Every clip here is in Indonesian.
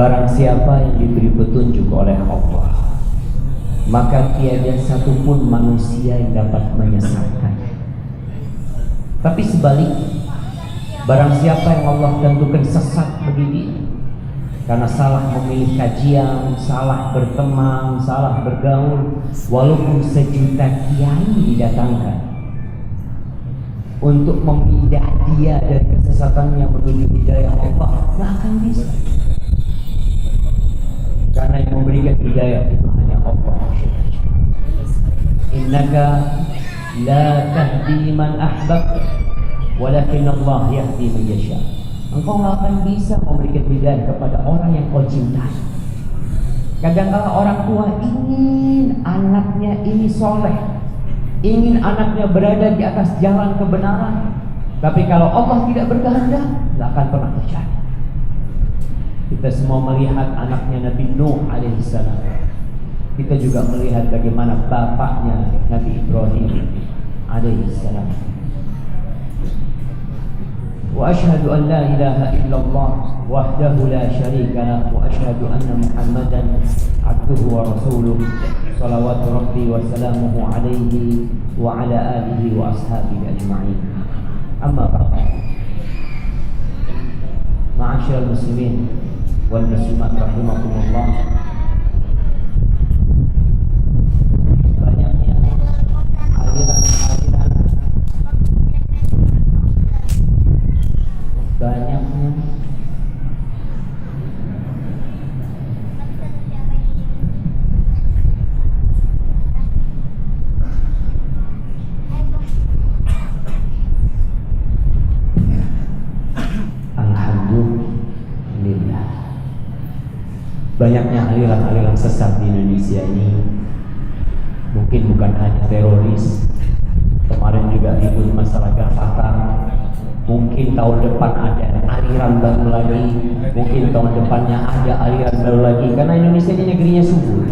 Barang siapa yang diberi petunjuk oleh Allah, maka tiada satupun manusia yang dapat menyesatkan. Tapi sebalik, barang siapa yang Allah tentukan sesat bagi dia karena salah memilih kajian, salah berteman, salah bergaul, walaupun sejuta kiai didatangkan untuk memindah dia dari kesesatannya menuju hidayah Allah, tidak akan bisa. Karena yang memberikan hidayah itu hanya Allah. Innaka la tahdi man ahbabta, walakin Allah yahdi man yasha. Engkau tidak akan bisa memberikan hidayah kepada orang yang kau cintai. Kadang-kadang orang tua ingin anaknya ini soleh, ingin anaknya berada di atas jalan kebenaran, tapi kalau Allah tidak berkehendak, tidak akan pernah terjadi. Kita semua melihat anaknya Nabi Nuh alaihissalam. Kita juga melihat bagaimana bapaknya Nabi Ibrahim alaihissalam. Wa asyhadu an la ilaha illallah wahdahu la syarika lah wa asyhadu anna Muhammadan abduhu wa rasuluh salawatu rabbi wa salamuhu alaihi wa ala alihi wa ashabihi ajma'in. Amma ba'd. Ma'asyiral muslimin wal muslimat rahimakumullah. Banyaknya aliran-aliran, banyaknya alhamdulillah, banyaknya aliran-aliran sesat di Indonesia ini. Mungkin bukan hanya teroris, kemarin juga ribut masalah Gafatan. Mungkin tahun depan ada aliran baru lagi, mungkin tahun depannya ada aliran baru lagi. Karena Indonesia ini negerinya subur.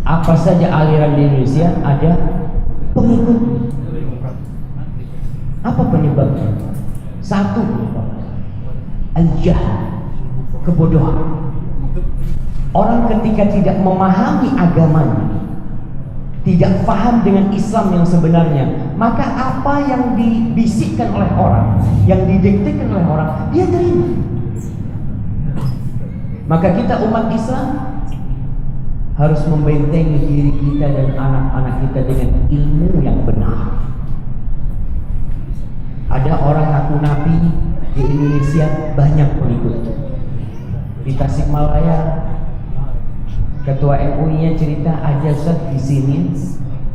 Apa saja aliran di Indonesia ada pengikut. Apa penyebabnya? Satu, al-jahl, kebodohan. Orang ketika tidak memahami agamanya, tidak paham dengan Islam yang sebenarnya, maka apa yang dibisikkan oleh orang, yang didiktekan oleh orang, dia terima. Maka kita umat Islam harus membentengi diri kita dan anak-anak kita dengan ilmu yang benar. Ada orang ngaku nabi di Indonesia, banyak pengikut. Di Tasikmalaya, Ketua MUI-nya cerita, ada Ustaz di sini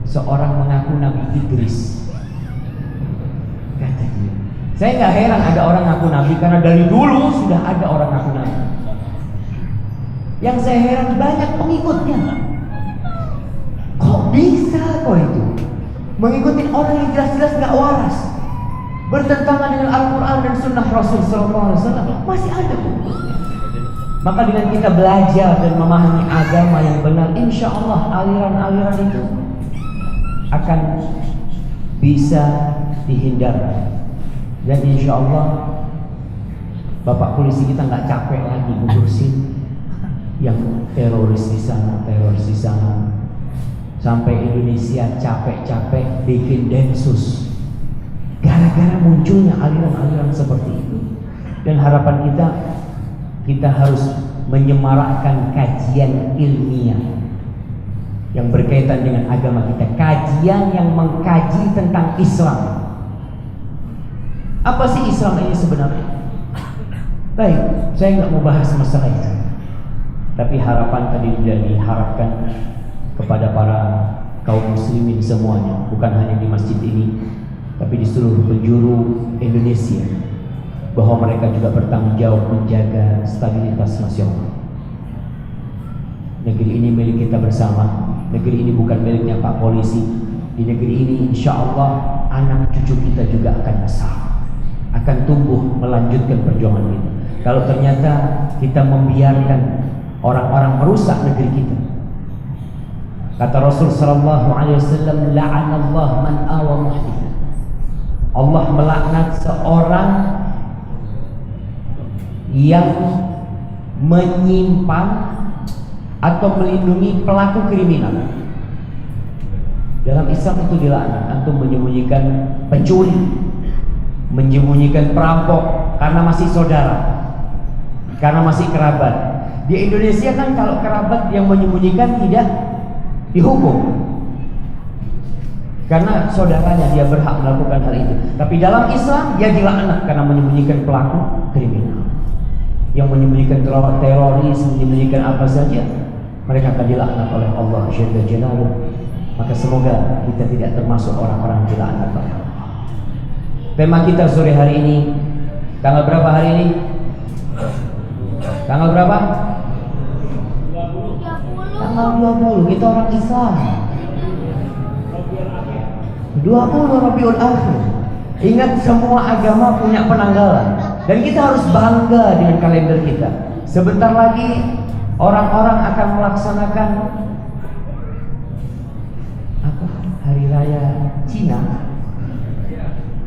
seorang mengaku Nabi Idris. Kata dia, saya nggak heran ada orang ngaku Nabi karena dari dulu sudah ada orang ngaku Nabi. Yang saya heran banyak pengikutnya. Kok bisa kok itu mengikuti orang yang jelas-jelas nggak waras, bertentangan dengan Al-Quran dan Sunnah Rasul SAW, masih ada pengikutnya. Maka dengan kita belajar dan memahami agama yang benar, insya Allah aliran-aliran itu akan bisa dihindarkan. Dan insya Allah Bapak polisi kita nggak capek lagi ngurusin yang teroris di sana, sampai Indonesia capek-capek bikin densus gara-gara munculnya aliran-aliran seperti itu. Dan harapan kita harus menyemarakkan kajian ilmiah yang berkaitan dengan agama kita, kajian yang mengkaji tentang Islam. Apa sih Islam ini sebenarnya? Baik, saya nggak mau bahas masalah itu, tapi harapan tadi sudah diharapkan kepada para kaum muslimin semuanya, bukan hanya di masjid ini, tapi di seluruh penjuru Indonesia, bahwa mereka juga bertanggung jawab menjaga stabilitas nasional. Negeri ini milik kita bersama. Negeri ini bukan miliknya Pak Polisi. Di negeri ini insya Allah anak cucu kita juga akan besar, akan tumbuh melanjutkan perjuangan kita. Kalau ternyata kita membiarkan orang-orang merusak negeri kita, kata Rasul sallallahu alaihi wasallam, la'anallahu man awa muhdithan. Allah melaknat seorang yang menyimpan atau melindungi pelaku kriminal. Dalam Islam itu dilaknat. Antum menyembunyikan pencuri, menyembunyikan perampok karena masih saudara, karena masih kerabat. Di Indonesia kan kalau kerabat yang menyembunyikan tidak dihukum, karena saudaranya dia berhak melakukan hal itu. Tapi dalam Islam dia dilaknat karena menyembunyikan pelaku kriminal. Yang menyembunyikan teroris, menyembunyikan apa saja, mereka akan dilaknat oleh Allah Jalla Jalaluhu. Maka semoga kita tidak termasuk orang-orang dilaknat oleh Allah. Tema kita sore hari ini, tanggal berapa hari ini? Tanggal berapa? Tanggal 20. Kita orang Islam. 20 Rabiul Akhir. Ingat, semua agama punya penanggalan dan kita harus bangga dengan kalender kita. Sebentar lagi orang-orang akan melaksanakan apa? Hari Raya Cina.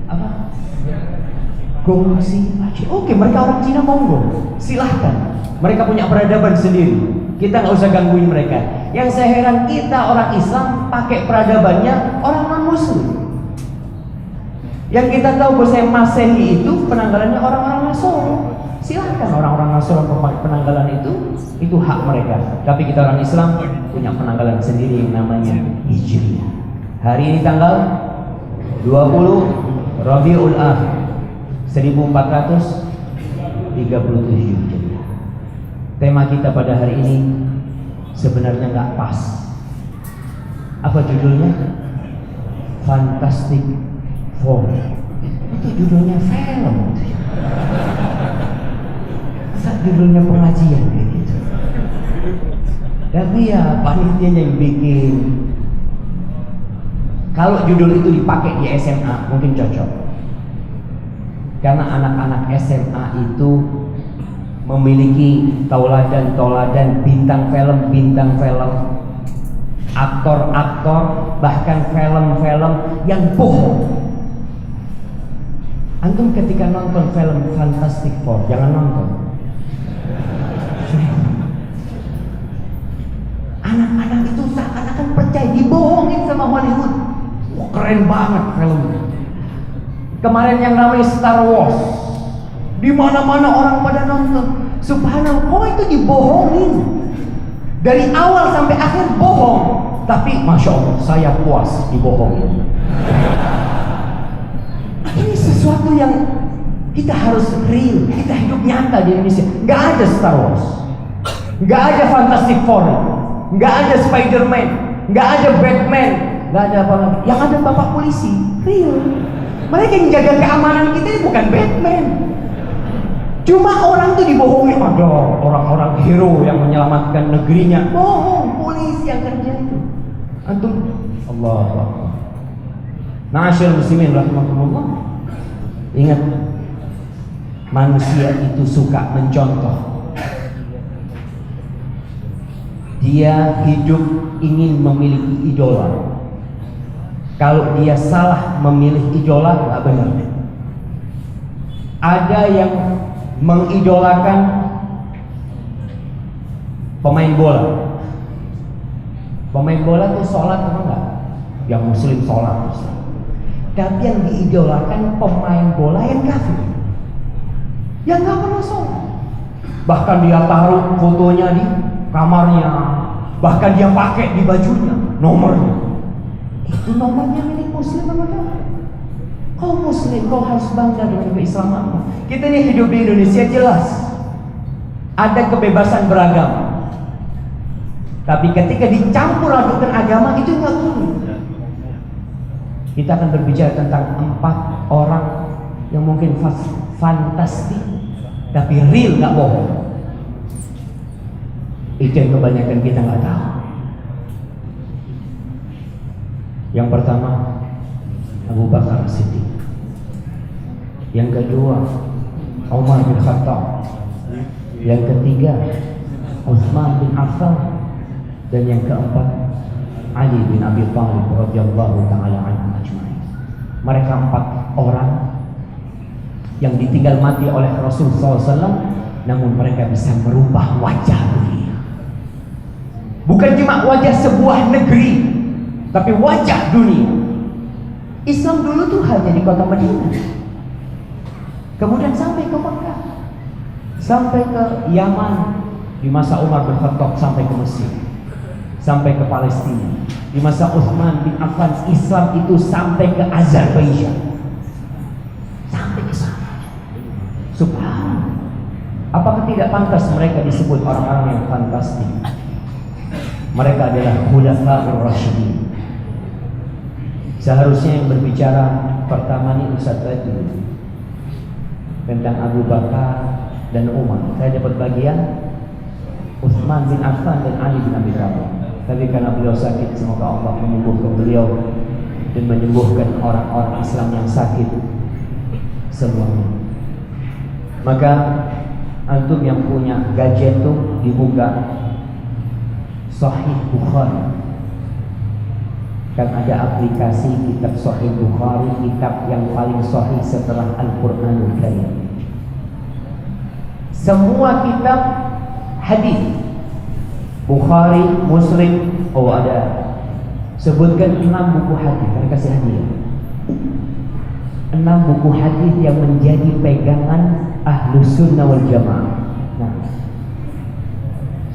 Apa? Gongsi Aceh. Oke, mereka orang Cina, monggo, silahkan. Mereka punya peradaban sendiri. Kita nggak usah gangguin mereka. Yang saya heran, kita orang Islam pakai peradabannya orang non-Muslim. Yang kita tahu bahwa Masehi itu penanggalannya orang-orang Nasrani. Silahkan orang-orang Nasrani pakai penanggalan itu hak mereka. Tapi kita orang Islam punya penanggalan sendiri yang namanya Hijriah. Hari ini tanggal 20 Rabiul Akhir 1437 Hijriah. Tema kita pada hari ini sebenarnya nggak pas. Apa judulnya? Fantastic Four. Itu judulnya film. Masa judulnya pengajian kayak gitu? Tapi ya panitianya yang bikin. Kalau judul itu dipakai di SMA mungkin cocok. Karena anak-anak SMA itu memiliki tauladan-tauladan bintang film, aktor-aktor, bahkan film-film yang bohong. Antum ketika nonton film Fantastic Four, jangan nonton. Anak-anak itu seakan-akan percaya, dibohongin sama Hollywood. Wah, keren banget filmnya. Kemarin yang namanya Star Wars, di mana-mana orang pada nonton. Subhanallah, kok itu dibohongin dari awal sampai akhir, bohong. Tapi masya Allah, saya puas dibohongin. Ini sesuatu yang kita harus real. Kita hidup nyata di Indonesia. Gak ada Star Wars, gak ada Fantastic Four, gak ada Spider-Man, gak ada Batman, gak ada apa lagi. Yang ada bapak polisi, real. Mereka yang jaga keamanan kita ini bukan Batman. Cuma orang tuh dibohongi, ada orang-orang hero yang menyelamatkan negerinya. Bohong, polisi yang kerja itu. Antum, Allahu Akbar. Na'asyil muslimin rahimakumullah. Ingat, manusia itu suka mencontoh. Dia hidup ingin memiliki idola. Kalau dia salah memilih idola, nggak benar. Ada yang mengidolakan pemain bola. Pemain bola tuh sholat apa enggak? Yang muslim sholat. Tapi yang diidolakan pemain bola yang kafir, yang nggak pernah sholat. Bahkan dia taruh fotonya di kamarnya, bahkan dia pakai di bajunya nomornya. Itu nomornya milik muslim apa enggak? Kau muslim, kau harus bangga dengan keislamanmu. Kita ini hidup di Indonesia, jelas ada kebebasan beragama. Tapi ketika dicampur adukan agama, itu nggak boleh. Kita akan berbicara tentang 4 orang yang mungkin fantastik, tapi real, nggak bohong. Itu yang kebanyakan kita nggak tahu. Yang pertama, Abu Bakar Siddiq. Yang kedua, Umar bin Khattab. Yang ketiga, Utsman bin Affan. Dan yang keempat, Ali bin Abi Thalib radhiyallahu taala anhu ajma'in. Mereka 4 orang yang ditinggal mati oleh Rasul SAW namun mereka bisa merubah wajah dunia. Bukan cuma wajah sebuah negeri, tapi wajah dunia. Islam dulu tuh hanya di kota Madinah, kemudian sampai ke Mekah, sampai ke Yaman di masa Umar bin Khattab, sampai ke Mesir, sampai ke Palestina. Di masa Utsman bin Affan, Islam itu sampai ke Azerbaijan, sampai ke sana. Subhanallah. Apakah tidak pantas mereka disebut orang-orang yang fantastik? Mereka adalah Khulafaur Rasyidin. Seharusnya yang berbicara pertama ini Ustaz tadi tentang Abu Bakar dan Umar. Saya dapat bagian Utsman bin Affan dan Ali bin Abi Thalib. Tapi karena beliau sakit, semoga Allah menyembuhkan beliau dan menyembuhkan orang-orang Islam yang sakit semuanya. Maka antum yang punya gadget tuh dibuka Sahih Bukhari. Kan ada aplikasi kitab Sahih Bukhari, kitab yang paling sahih setelah Al-Qur'anul Karim. Semua kitab hadis, Bukhari, Muslim, ada sebutkan 6 buku hadis, kan kasih hadiah. 6 buku hadis yang menjadi pegangan Ahlus Sunnah wal Jamaah. Nah,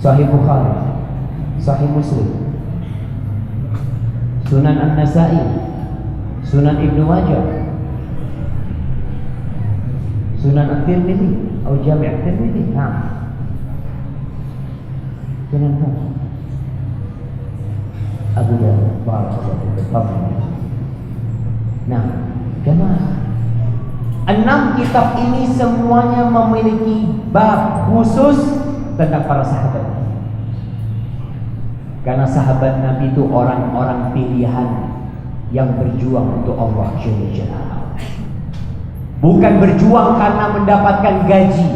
Sahih Bukhari, Sahih Muslim, Sunan An-Nasa'i, Sunan Ibnu Majah, Sunan At-Tirmidzi atau Jami' At-Tirmidzi. Nah, Sunan Abu Dawud, barakallahu. Nah, jemaah, 6 kitab ini semuanya memiliki bab khusus tentang para sahabat. Karena sahabat Nabi itu orang-orang pilihan yang berjuang untuk Allah Jalla Jalaluhu. Bukan berjuang karena mendapatkan gaji,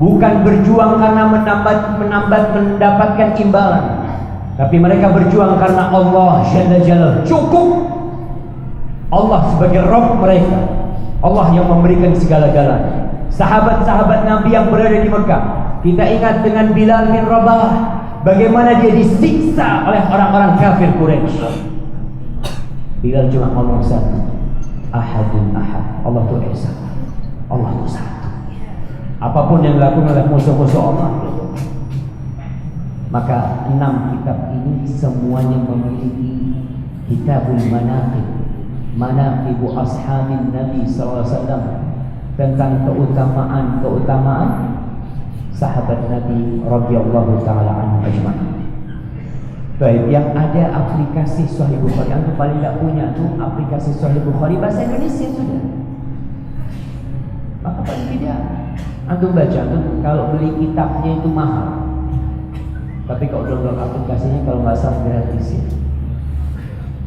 bukan berjuang karena mendapatkan imbalan, tapi mereka berjuang karena Allah Jalla Jalaluhu. Cukup Allah sebagai Rabb mereka, Allah yang memberikan segala-galanya. Sahabat-sahabat Nabi yang berada di Mekah, kita ingat dengan Bilal bin Rabah, bagaimana dia disiksa oleh orang-orang kafir Quraisy. Bilal cuma ngomong satu, Ahadun Ahad, Allah itu Esa, Allah itu satu. Apapun yang dilakukan oleh musuh-musuh Allah. Maka 6 kitab ini semuanya memiliki Kitabul Manaqib, Manaqibu Ashabin Nabi SAW, tentang keutamaan sahabat Nabi radhiyallahu taala anhu ajma'in. Baik, yang ada aplikasi Sahih Bukhari, antum paling tidak punya tuh aplikasi Sahih Bukhari bahasa Indonesia sudah. Maka paling tidak antum baca, antum kalau beli kitabnya itu mahal. Tapi kalau download aplikasinya kalau nggak salah gratis ya.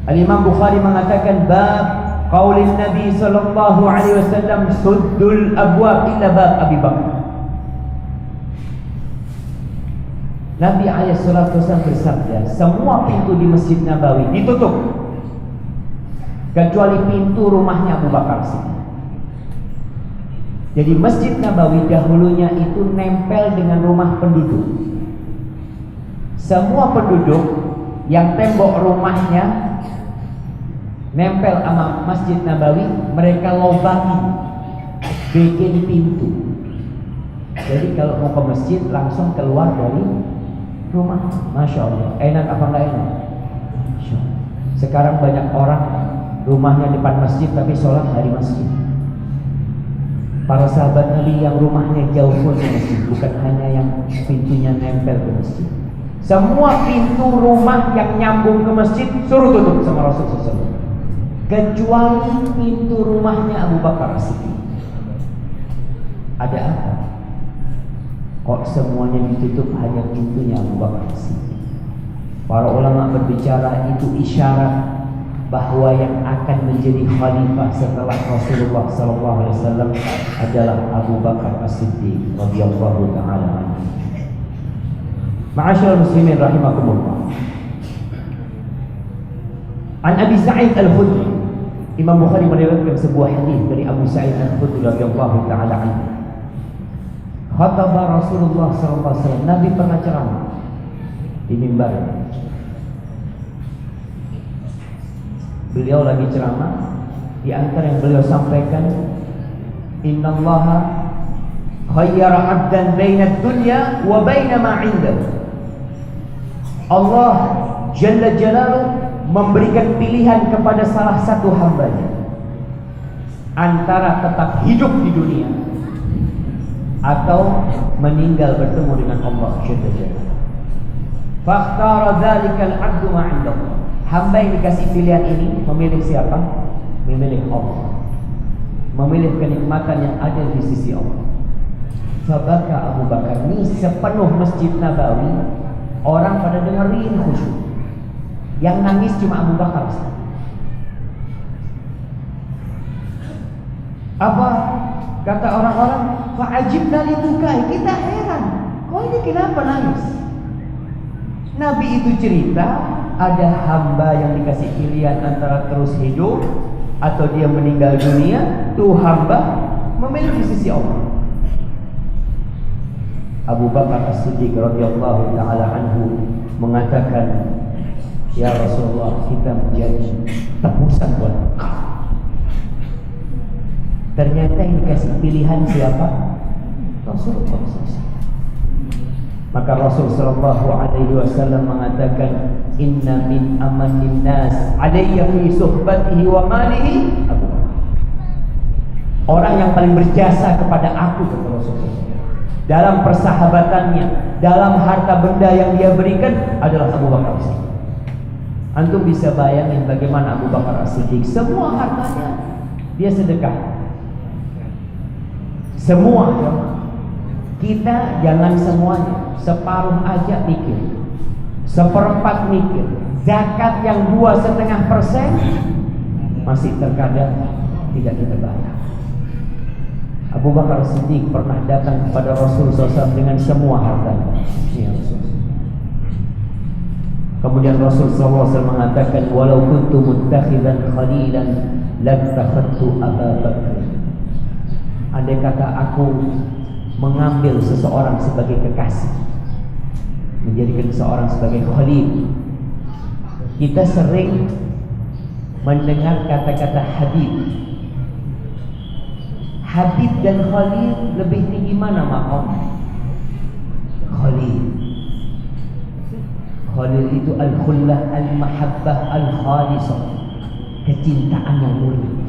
Al-Imam Bukhari mengatakan bab qaulin Nabi sallallahu alaihi wasallam suddul abwab illa bab Abi Bakar. Nabi SAW bersabda, semua pintu di Masjid Nabawi ditutup kecuali pintu rumahnya Abu Bakar Siddiq. Jadi Masjid Nabawi dahulunya itu nempel dengan rumah penduduk. Semua penduduk yang tembok rumahnya nempel sama Masjid Nabawi, mereka lobangi, bikin pintu. Jadi kalau mau ke masjid langsung keluar dari rumah. Masya Allah, enak apa enggak enak? Sekarang banyak orang rumahnya depan masjid tapi sholat dari masjid. Para sahabat Nabi yang rumahnya jauh pun ke masjid, bukan hanya yang pintunya nempel ke masjid. Semua pintu rumah yang nyambung ke masjid suruh tutup sama Rasulullah SAW, kecuali pintu rumahnya Abu Bakar Siddiq. Ada apa? Kok semuanya ditutup, hanya pintunya Abu Bakar Siddiq? Para ulama berbicara itu isyarat bahwa yang akan menjadi khalifah setelah Rasulullah SAW adalah Abu Bakar As-Siddiq radhiyallahu taala anhu. Ma'asyiral muslimin rahimakumullah. An Abi Sa'id Al-Khudri, Imam Bukhari meriwayatkan sebuah hadis dari Abu Sa'id Al-Khudri radhiyallahu taala anhu. Khataba Rasulullah SAW. Nabi pernah ceramah di mimbar. Beliau lagi ceramah. Di antara yang beliau sampaikan, Innallaha khayyara 'abdan baina dunya wa baina ma 'indahu. Allah Jalla Jalaluhu memberikan pilihan kepada salah satu hambanya antara tetap hidup di dunia atau meninggal bertemu dengan Allah Jalla Jalaluhu. Fakhtara dzalikal 'abdu ma 'indahu. Hamba yang dikasih pilihan ini memilih siapa? Memilih Allah, memilih kenikmatan yang ada di sisi Allah. Fabaka Abu Bakar. Ini sepenuh Masjid Nabawi orang pada dengerin khusyuk. Yang nangis cuma Abu Bakar. Apa kata orang-orang? Fa'ajibna libukai. Kita heran, kok ini kenapa nangis? Nabi itu cerita ada hamba yang dikasih pilihan antara terus hidup atau dia meninggal dunia. Tuh hamba memilih di sisi Allah. Abu Bakar As-Siddiq radhiyallahu taala anhu mengatakan, ya Rasulullah, kita menjadi tebusan buat engkau. Ternyata yang dikasih pilihan siapa? Rasulullah SAW. Maka Rasul sallallahu alaihi wasallam mengatakan, inna min amanin nas alayya fi suhbatihi wa malihi Abu Bakar. Orang yang paling berjasa kepada aku, kata Rasulullah, dalam persahabatannya, dalam harta benda yang dia berikan adalah Abu Bakar As-Siddiq. Antum bisa bayangin bagaimana Abu Bakar As-Siddiq, semua hartanya dia sedekah. Semua. Kita jangan semuanya, separuh aja mikir, seperempat mikir. Zakat yang 2,5% masih terkadang tidak kita bayar. Abu Bakar Siddiq pernah datang kepada Rasulullah SAW dengan semua hartanya. Ya Rasul. Kemudian Rasulullah SAW mengatakan, walau kuntu muttakhidan khalilan lattakhadtu Abu Bakar. Andai kata aku mengambil seseorang sebagai kekasih, menjadikan seseorang sebagai khalil. Kita sering mendengar kata-kata Habib. Habib dan khalil lebih tinggi mana maqam? Khalil. Khalil itu al-khullah, al-mahabbah, al-khalisah, kecintaan yang murni.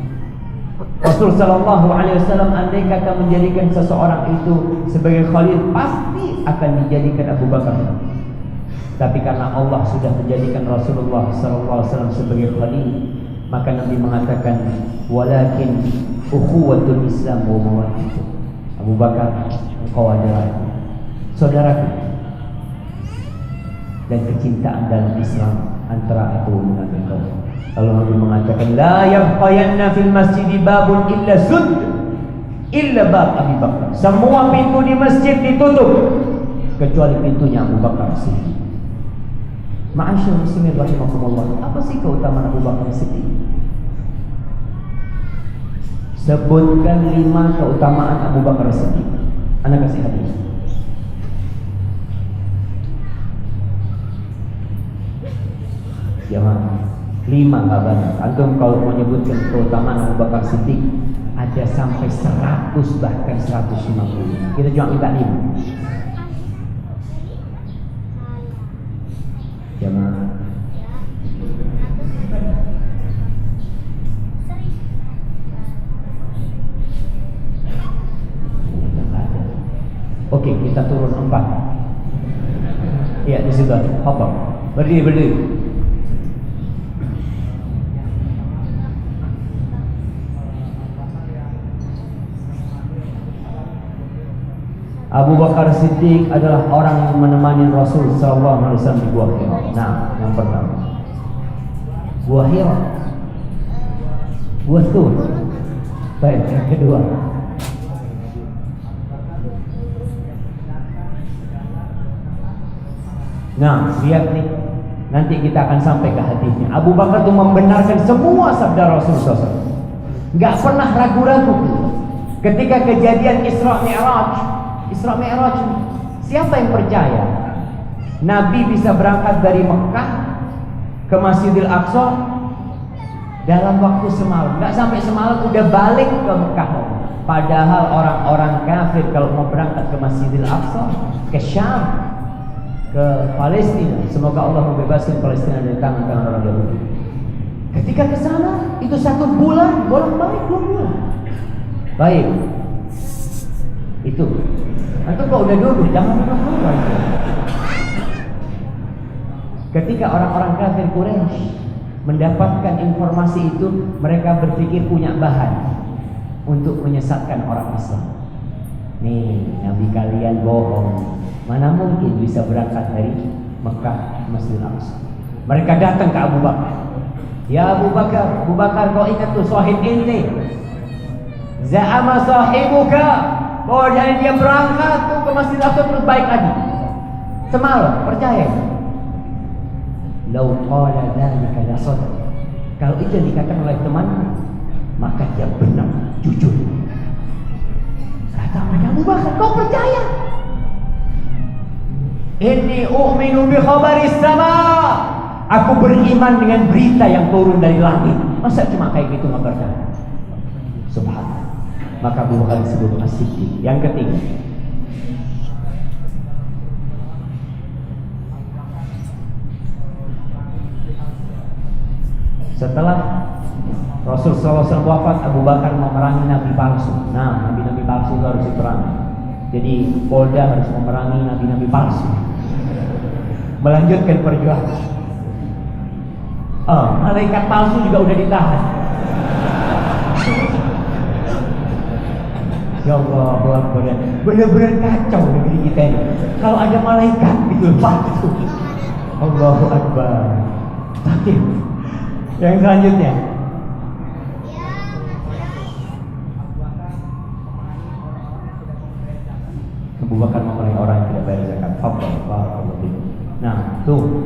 Rasul sallallahu alaihi wasallam andai kata menjadikan seseorang itu sebagai khalil, pasti akan dijadikan Abu Bakar. Tapi karena Allah sudah menjadikan Rasulullah sallallahu alaihi wasallam sebagai khalil, maka Nabi mengatakan, walakin ukhuwatul Islam wa mawaddah. Abu Bakar, engkau adalah saudaraku, dan kecintaan dalam Islam antara aku dengan engkau. Lalu Nabi mengatakan, la yabqayanna fil masjidi babun illa sud illa bab Abi Bakar. Semua pintu di masjid ditutup kecuali pintunya Abu Bakar Siddiq. Ma'asyar muslimin rahimakumullah, apa sih keutamaan Abu Bakar Siddiq? Sebutkan 5 keutamaan Abu Bakar Siddiq. Anda kasih hadis. Jangan 5 nggak banyak. Antum kalau mau menyebutkan keutamaan Abu Bakar Siddiq ada sampai 100 bahkan 150. Kita cuma minta 5. Jangan. Oke, kita turun 4. Iya, di situ. Apa? Berdiri. Abu Bakar Siddiq adalah orang yang menemani Rasul sallallahu alaihi wasallam di Gua Hira. Nah, yang pertama, Gua Hira. Gua Tur. Baik, yang kedua, nah, lihat nih, nanti kita akan sampai ke hadisnya. Abu Bakar itu membenarkan semua sabda Rasul SAW. Gak pernah ragu-ragu. Ketika kejadian Isra Mi'raj, Isra Mi'raj. Siapa yang percaya Nabi bisa berangkat dari Mekah ke Masjidil Aqsa dalam waktu semalam? Nggak sampai semalam udah balik ke Mekah. Padahal orang-orang kafir kalau mau berangkat ke Masjidil Aqsa, ke Syam, ke Palestina, semoga Allah membebaskan Palestina dari tangan orang Yahudi. Ketika ke sana itu 1 bulan, bolak-balik 2 bulan. Baik. Itu. Nanti kalau udah duduk jangan keluar. Ketika orang-orang kafir Quraisy mendapatkan informasi itu, mereka berpikir punya bahan untuk menyesatkan orang Islam. Nih, Nabi kalian bohong. Mana mungkin bisa berangkat dari Mekah ke Masjidil Aqsa. Mereka datang ke Abu Bakar. Ya Abu Bakar, kau ingat tuh sahib ini? Za'ama sahibuka bahwa dia berangkat tuh ke Masjidil Aqsa terus baik lagi. Semalam, percaya? Lau qala dzalika la sadaq. Kalau itu dikatakan oleh teman, maka dia benar, jujur. Kata mereka, Abu Bakar, kau percaya? Inni u'minu bi khabaris sama. Aku beriman dengan berita yang turun dari langit. Masa cuma kayak gitu nggak percaya? Subhanallah. Maka Abu Bakar disebut as-siddiq. Yang ketiga, setelah Rasul SAW wafat, Abu Bakar memerangi nabi palsu. Nah, nabi-nabi palsu itu harus diperangi. Jadi Polda harus memerangi nabi-nabi palsu, melanjutkan perjuangan. Malaikat palsu juga udah ditahan. Ya Allah, benar-benar kacau negeri kita ini. Kalau ada malaikat gitu, itu Allahu Akbar. Tapi yang selanjutnya, Abu Bakar memerangi orang yang tidak bayar zakat. Nah, tuh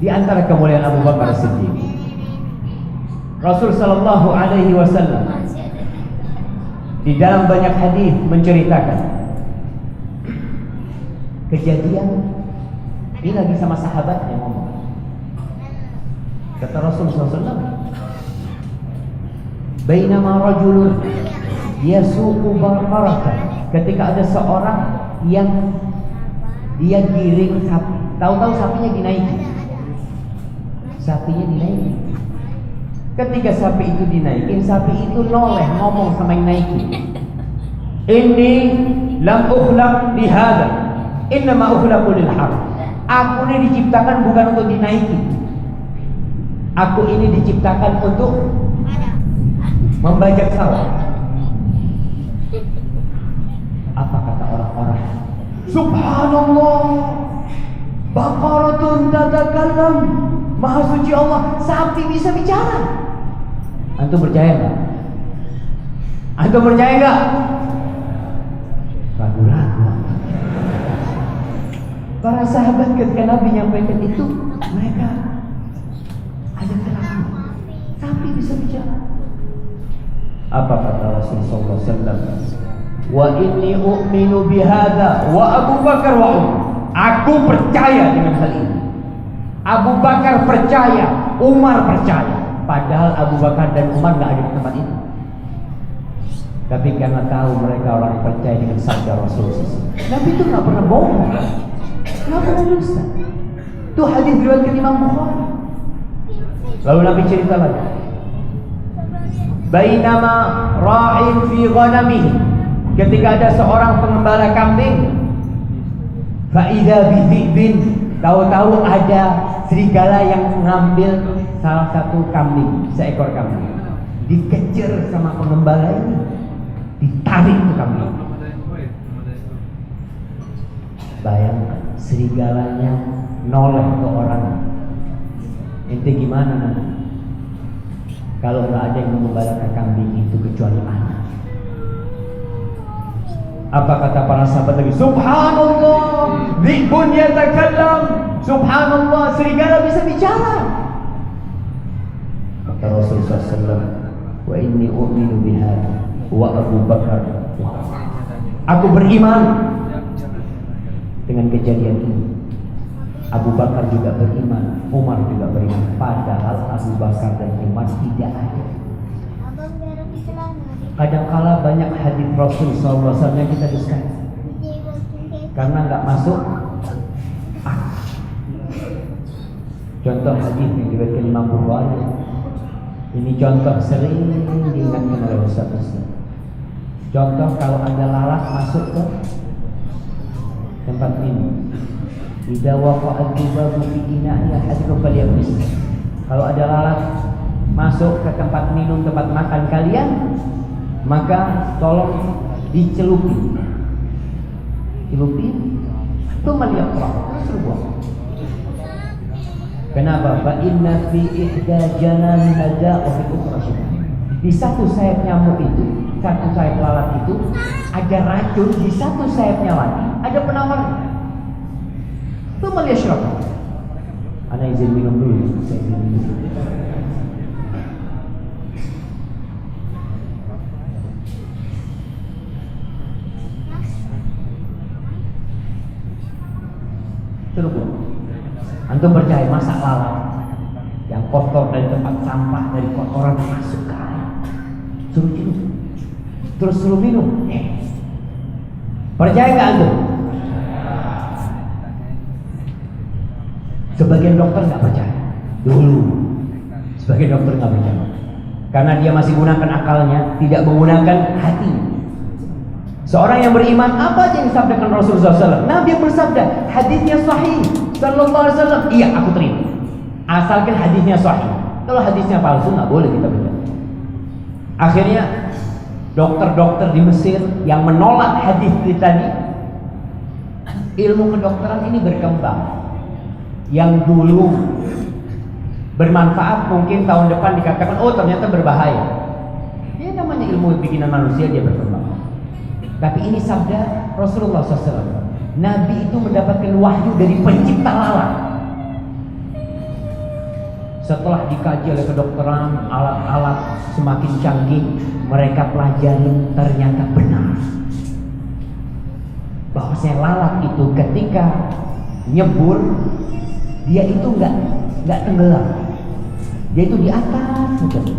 di antara kemuliaan Abu Bakar Siddiq, Rasul sallallahu alaihi wasallam di dalam banyak hadis menceritakan kejadian ini lagi sama sahabat yang ngomong. Kata Rasul SAW, bainama rajulun yasuqu baqaratan, ketika ada seorang yang dia giring sapi. Tahu-tahu sapinya dinaiki. Sapinya dinaiki. Ketika sapi itu dinaikin, sapi itu noleh ngomong sama yang naiki. Inni lam ukhlaq li hadza. Innama ukhlaqu lil haq. Aku ini diciptakan bukan untuk dinaiki. Aku ini diciptakan untuk membajak sawah. Apa kata orang-orang? Subhanallah, baqaratun tatakallam. Maha suci Allah, sapi bisa bicara. Antum percaya enggak? Antum percaya enggak? Ragu-ragu. Para sahabat ketika Nabi nyampaikan itu, mereka ada keraguan. Sapi bisa bicara. Apa kata Rasulullah SAW? Wa inni u'minu bihadza wa Abu Bakar wa Umar. Aku percaya dengan hal ini. Abu Bakar percaya, Umar percaya. Padahal Abu Bakar dan Umar gak ada di tempat itu. Tapi karena tahu mereka orang yang percaya dengan sabda Rasulullah, Nabi itu gak pernah bohong. Gak pernah dusta. Itu hadis riwayat Imam Bukhari. Lalu Nabi cerita lagi. Bainama ra'in fi ghanamihi, ketika ada seorang pengembala kambing, fa idza bi, tahu-tahu ada serigala yang mengambil salah satu kambing, seekor kambing. Dikejar sama pengembala ini, ditarik tuh kambing. Bayangkan, serigalanya noleh ke orang. Ente gimana nanti? Kalau nggak ada yang mengembalakan kambing itu kecuali anak. Apa kata para sahabat lagi? Subhanallah, dhi'bun yatakallam. Subhanallah, serigala bisa bicara. Kata Rasulullah SAW, wa inni u'minu bihadza wa Abu Bakar. Aku beriman dengan kejadian ini. Abu Bakar juga beriman, Umar juga beriman. Padahal Abu Bakar dan Umar tidak ada. Kadangkala banyak hadis Rasul SAW yang kita dustakan karena nggak masuk. Contoh hadis yang diriwayatkan Imam Bukhari. Ini contoh sering diingatkan oleh Ustaz. Contoh kalau ada lalat masuk ke tempat minum. Idza waqa'a al-dhubabu fi ina'i ahadikum falyabis. Kalau ada lalat masuk ke tempat minum, tempat makan kalian, maka tolong dicelupi. Celupi itu melihat terus buang. Kenapa? Fa inna fi ihda janani hada wa fi ukhra syifaa. Di satu sayap nyamuk itu, satu sayap lalat itu ada racun, di satu sayapnya lagi ada penawar. Itu melihat syirah. Ana izin minum dulu. Saya izin minum. Terus antum percaya masak lalat yang kotor dari tempat sampah, dari kotoran masuk ke air, suruh minum, terus suruh minum. Percaya nggak antum? Sebagian dokter nggak percaya dulu, sebagian dokter nggak percaya karena dia masih gunakan akalnya, tidak menggunakan hati. Seorang yang beriman, apa aja yang disabdakan Rasulullah SAW? Nabi bersabda, hadisnya sahih, sallallahu alaihi wasallam. Iya, aku terima. Asalkan hadisnya sahih. Kalau hadisnya palsu, nggak boleh kita percaya. Akhirnya dokter-dokter di Mesir yang menolak hadis tadi, ilmu kedokteran ini berkembang. Yang dulu bermanfaat mungkin tahun depan dikatakan, oh ternyata berbahaya. Ya namanya ilmu bikinan manusia, dia berkembang. Tapi ini sabda Rasulullah SAW. Nabi itu mendapatkan wahyu dari pencipta lalat. Setelah dikaji oleh kedokteran, alat-alat semakin canggih, mereka pelajari ternyata benar bahwasanya lalat itu ketika nyebur, dia itu nggak tenggelam, dia itu di atas gitu.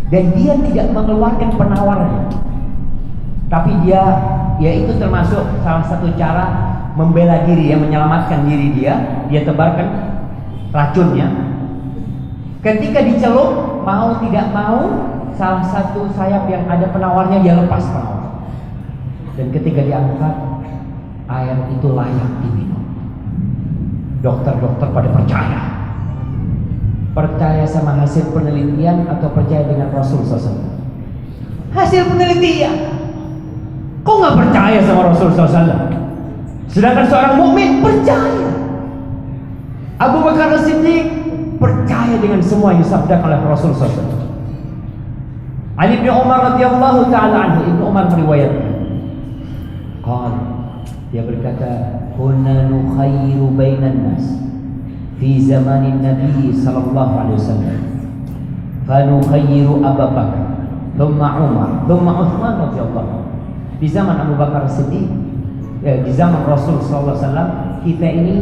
Dan dia tidak mengeluarkan penawarnya, tapi dia itu termasuk salah satu cara membela diri, menyelamatkan diri dia tebarkan racunnya. Ketika dicelup, mau tidak mau, salah satu sayap yang ada penawarnya dia lepas penawar. Dan ketika diangkat, air itu layak diminum. Dokter-dokter pada percaya. Percaya sama hasil penelitian atau percaya dengan Rasul SAW? Hasil penelitian. Kok nggak percaya sama Rasul SAW? Sedangkan seorang mukmin percaya. Abu Bakar As-Siddiq percaya dengan semua yang disabdakan oleh Rasul SAW. Ali bin Umar radhiyallahu taala anhu, Ibnu Umar meriwayatkan, dia berkata, "Kunna nukhayyiru bainan nas fi zamanin Nabi sallallahu alaihi wasallam. Fa nukhayyiru Abu Bakar, thumma Umar, thumma Utsman radhiyallahu." Di zaman Abu Bakar Siddiq, di zaman Rasul sallallahu alaihi wasallam, kita ini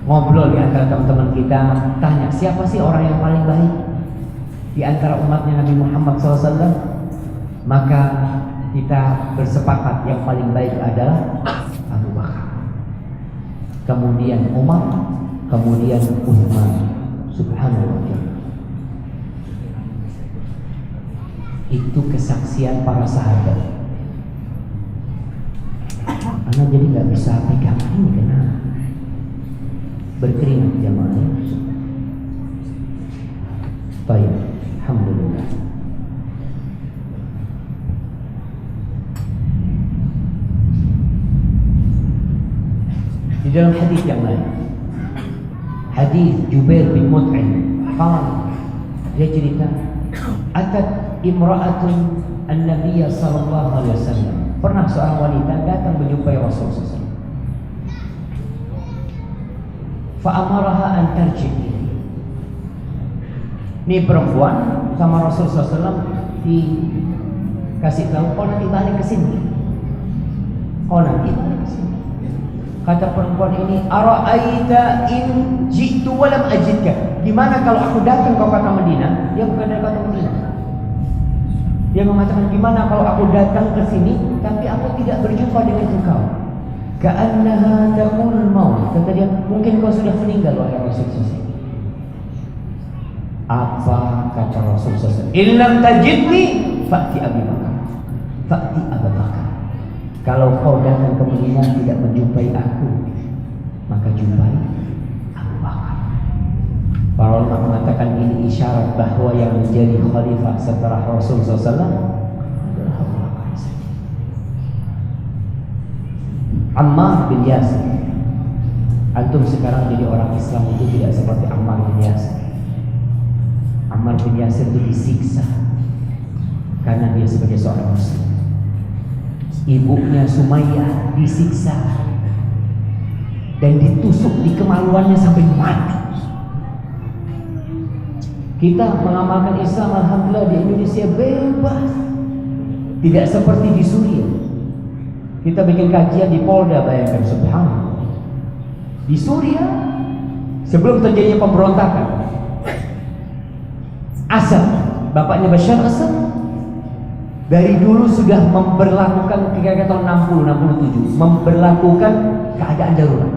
ngobrol di antara teman-teman kita, tanya siapa sih orang yang paling baik di antara umatnya Nabi Muhammad SAW. Maka kita bersepakat yang paling baik adalah Abu Bakar, kemudian Umar, kemudian Utsman. Subhanallah. Itu kesaksian para sahabat. Anak jadi nggak bisa pegang ini karena berkeringat jamaahnya. Baik, alhamdulillah. Di dalam hadis yang lain, hadis Jubair bin Mut'im, dia cerita, atat imra'atun an-nabiy sallallahu alaihi wasallam. Pernah seorang wanita datang menjumpai Rasul SAW. Fa'amaraha an tarji'i. Ini perempuan sama Rasul SAW kasih tahu, kau nanti balik ke sini. Kau nanti balik ke sini. Kata perempuan ini, ara'aita in jitu wa lam ajidka. Gimana kalau aku datang ke kota Madinah? Dia bukan dari kota Madinah. Dia mengatakan, gimana kalau aku datang ke sini tapi aku tidak berjumpa dengan engkau? Ka'annaha taqul maut. Kata dia, mungkin kau sudah meninggal wahai Rasulullah. Apa kata Rasulullah? In lam tajidni fa'ti Abi Bakar. Fa'ti Abu Bakar. Kalau kau datang ke Madinah tidak menjumpai aku, maka jumpai Abu Bakar. Para ulama mengatakan ini isyarat bahwa yang menjadi khalifah setelah Rasulullah SAW adalah Abu Bakar. Ammar bin Yasir. Antum sekarang jadi orang Islam itu tidak seperti Ammar bin Yasir. Ammar bin Yasir itu disiksa karena dia sebagai seorang Muslim. Ibunya Sumayyah disiksa dan ditusuk di kemaluannya sampai mati. Kita mengamalkan Islam alhamdulillah di Indonesia bebas. Tidak seperti di Suriah. Kita bikin kajian di Polda, bayangkan, subhanallah. Di Suriah sebelum terjadinya pemberontakan, Asad, bapaknya Bashar Asad, dari dulu sudah memberlakukan kira-kira tahun 60-67 memberlakukan keadaan darurat.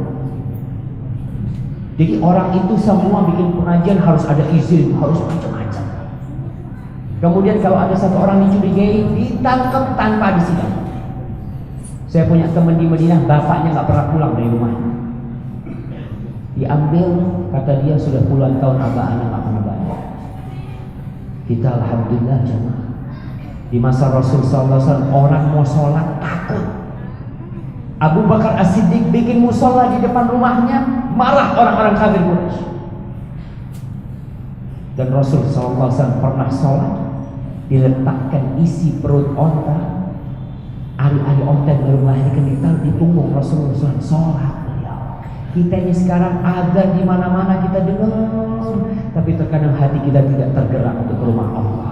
Jadi orang itu semua bikin pengajian harus ada izin, harus macam-macam. Kemudian kalau ada satu orang dicurigai, ditangkap tanpa disidang. Saya punya teman di Madinah, bapaknya nggak pernah pulang dari rumahnya. Diambil, kata dia sudah puluhan tahun abahnya nggak pernah balik. Kita alhamdulillah jemaah. Di masa Rasulullah SAW orang mau sholat takut. Abu Bakar As-Siddiq bikin musola di depan rumahnya, marah orang-orang kafir Quraisy. Dan Rasulullah SAW pernah sholat, diletakkan isi perut onta, ari-ari onta yang baru melahirkan ditaruh di punggung Rasulullah SAW sholat. Kita ini sekarang azan di mana-mana kita dengar, tapi terkadang hati kita tidak tergerak untuk ke rumah Allah.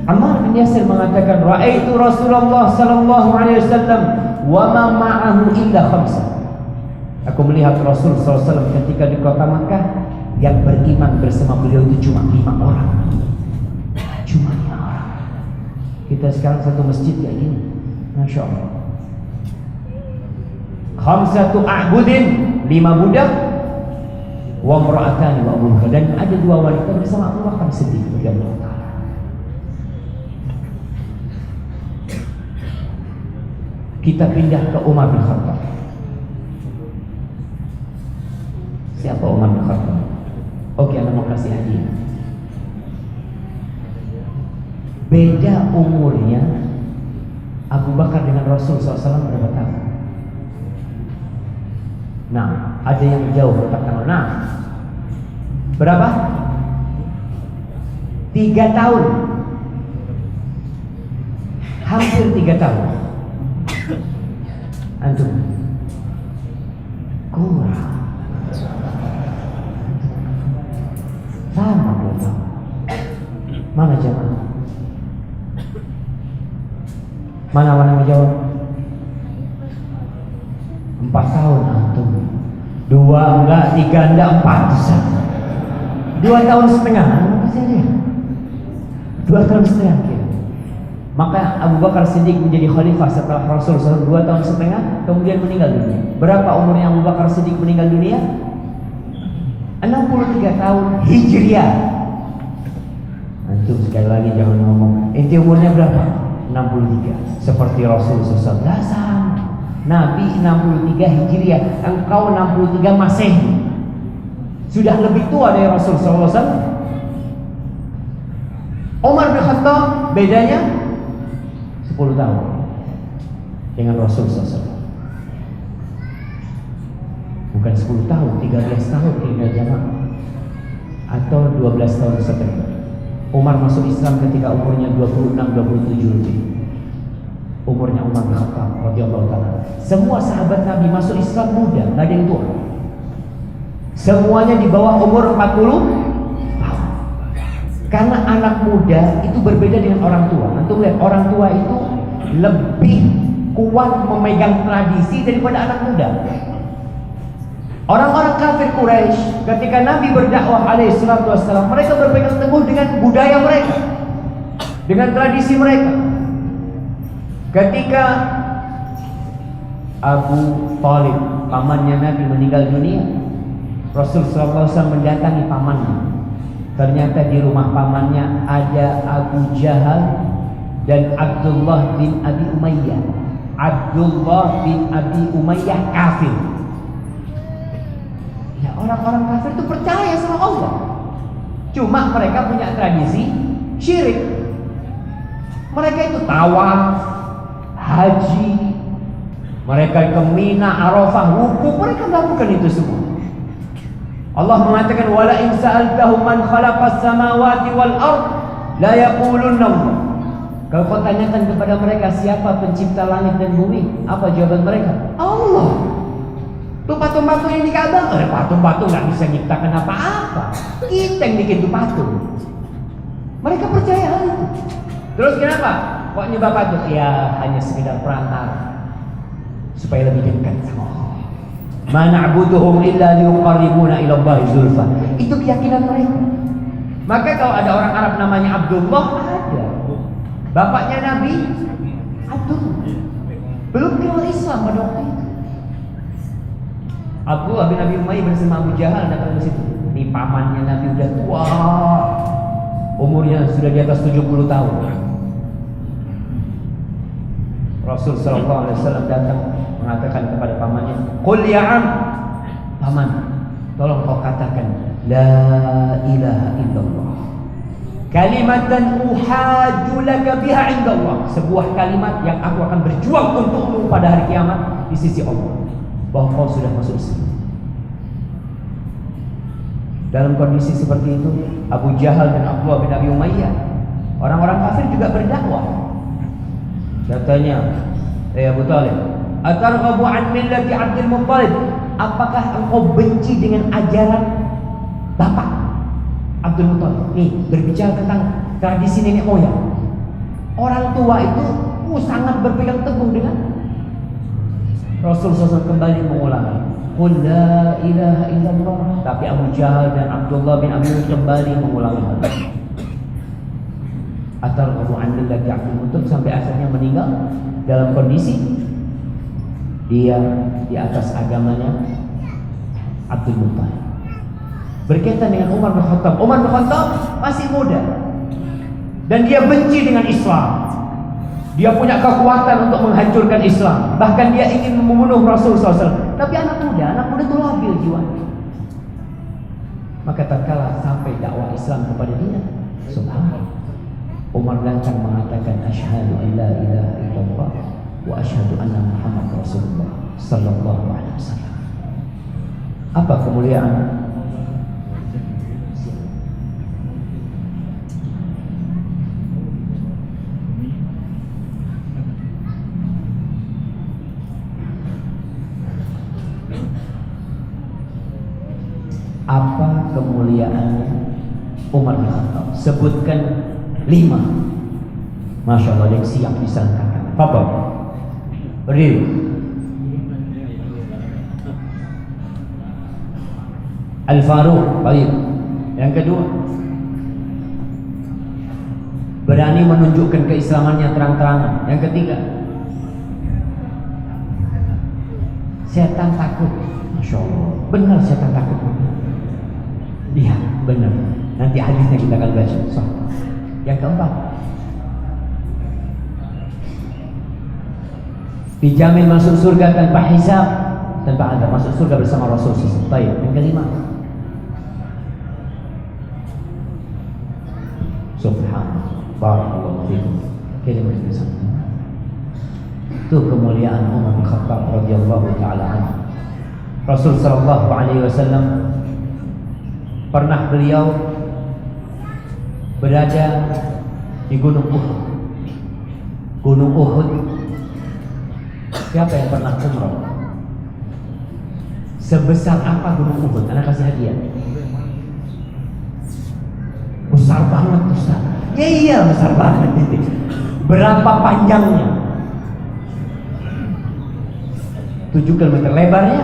Ammar bin Yasir mengatakan, ra'aitu Rasulullah sallallahu alaihi wasallam wa ma ma'ahu illa khamsa. Aku melihat Rasul sallallahu alaihi wasallam ketika di kota Makkah, yang beriman bersama beliau itu cuma 5 orang. Cuma 5 orang. Kita sekarang satu masjid kayak gini, masya Allah. Khamsatu a'budin, 5 budak, wa imra'atani wa Abu Bakar, dan ada 2 wanita bersama Abu Bakar Siddiq radhiyallahu ta'ala. Kita pindah ke Umar bin Khattab. Siapa Umar bin Khattab? Oke, Anda mau kasih hadiah. Beda umurnya Abu Bakar dengan Rasul SAW berapa tahun? Nah, ada yang jauh berapa tahun? Nah, berapa? 3 tahun. Hampir 3 tahun. Antum kurang sama betul. Mana jemaah? Mana menjawab? 4 tahun antum. 2 enggak, 3 enggak, 4 bisa. 2 tahun setengah. Masih ada ya? 2 tahun setengah kira. Maka Abu Bakar Siddiq menjadi khalifah setelah Rasul SAW 2 tahun setengah, kemudian meninggal dunia. Berapa umurnya Abu Bakar Siddiq meninggal dunia? 63 tahun Hijriah. Antum sekali lagi jangan ngomong, ente umurnya berapa? 63. Seperti Rasul SAW. Dah sama. Nabi 63 Hijriah, engkau 63 Masehi. Sudah lebih tua dari Rasul SAW. Umar bin Khattab bedanya 10 tahun dengan Rasul SAW. Bukan 10 tahun, 13 tahun kira jamaah, atau 12 tahun setengah. Umar masuk Islam ketika umurnya 26-27 lebih. Umurnya Umar bin Khattab radhiyallahu ta'ala. Semua sahabat Nabi masuk Islam muda, nggak ada yang tua. Semuanya di bawah umur 40 tahun. Karena anak muda itu berbeda dengan orang tua. Antum lihat, orang tua itu lebih kuat memegang tradisi daripada anak muda. Orang-orang kafir Quraisy ketika Nabi berdakwah alaihi salatu wassalam, mereka berpegang teguh dengan budaya mereka, dengan tradisi mereka. Ketika Abu Thalib, pamannya Nabi, meninggal dunia, Rasul sallallahu alaihi wasallam mendatangi pamannya. Ternyata di rumah pamannya ada Abu Jahal dan Abdullah bin Abi Umayyah. Abdullah bin Abi Umayyah kafir. Ya, orang-orang kafir itu percaya sama Allah. Cuma mereka punya tradisi syirik. Mereka itu tawaf, haji, mereka ke Mina, Arafah, wukuf, mereka melakukan itu semua. Allah mengatakan wala in sa'altahum man khalaqas samawati wal ard la yaqulunna Allah. Kalau kau tanyakan kepada mereka siapa pencipta langit dan bumi, apa jawaban mereka? Allah. Tuh patung-patung yang di Ka'bah, patung-patung nggak bisa menciptakan apa-apa. Kita yang bikin tuh patung. Mereka percaya hal itu. Terus kenapa? Kok nyembah patung? Ya hanya sekedar perantara supaya lebih dekat sama Allah. Ma na'buduhum illa liqarribuna ila Allahi zulfa. Itu keyakinan mereka. Maka kalau ada orang Arab namanya Abdullah, ada. Bapaknya Nabi Abdullah. Belum kenal Islam pada waktu itu. Abdullah bin Abi Umayyah bersama Abu Jahal datang ke situ. Ini pamannya Nabi udah tua. Umurnya sudah di atas 70 tahun. Rasul sallallahu alaihi wasallam datang mengatakan kepada pamannya, "Qul ya am, paman, tolong kau katakan la ilaha illallah. Kalimatan uhajju laka biha indallah." Sebuah kalimat yang aku akan berjuang untukmu pada hari kiamat di sisi Allah, bahwa kau sudah masuk Islam. Dalam kondisi seperti itu, Abu Jahal dan Abdullah bin Abi Umayyah, orang-orang kafir juga berdakwah. Katanya, Abu Thalib, atarghabu an millati Abdul Muttalib? Apakah engkau benci dengan ajaran bapak Abdul Muttalib? Nih, berbicara tentang tradisi nenek moyang. Orang tua itu sangat berpegang teguh dengan Rasul SAW kembali mengulangi, qul la ilaha illallah. Tapi Abu Jahal dan Abdullah bin Abi kembali mengulangi hal itu. Atarghabu an millati Abdul Muttalib, sampai akhirnya meninggal dalam kondisi dia di atas agamanya Abdul Muttalib. Berkaitan dengan Umar bin Khattab. Umar bin Khattab masih muda dan dia benci dengan Islam. Dia punya kekuatan untuk menghancurkan Islam. Bahkan dia ingin membunuh Rasul SAW. Tapi anak muda itu labil jiwanya. Maka tatkala sampai dakwah Islam kepada dia, subhanallah, Umar lancang mengatakan asyhadu an la ilaha illallah wa asyhadu anna Muhammad Rasulullah sallallahu alaihi wasallam. Apa kemuliaan? Apa kemuliaannya Umar bin Khattab? Sebutkan 5. Masya Allah, yang siap disangkakan. Apa? Berdiri. Al-Faruq. Baik. Yang kedua, berani menunjukkan keislamannya terang-terangan. Yang ketiga, setan takut. Masya Allah, benar setan takut. Lihat, benar. Nanti hadisnya kita akan baca. So. Yang keempat, dijamin masuk surga tanpa hisab, tanpa azab, masuk surga bersama Rasul SAW. Baik. Yang kelima, subhanallah, barakallahu fiikum. Kalimat besar. Itu kemuliaan Umar bin Khattab radhiyallahu taala anhu. Rasul sallallahu alaihi wasallam pernah beliau berada di Gunung Uhud. Gunung Uhud. Siapa yang pernah umrah? Sebesar apa Gunung Uhud? Anak kasih hadiah. Besar banget Ustaz. Ya iya besar banget itu. Berapa panjangnya? 7 km. Lebarnya?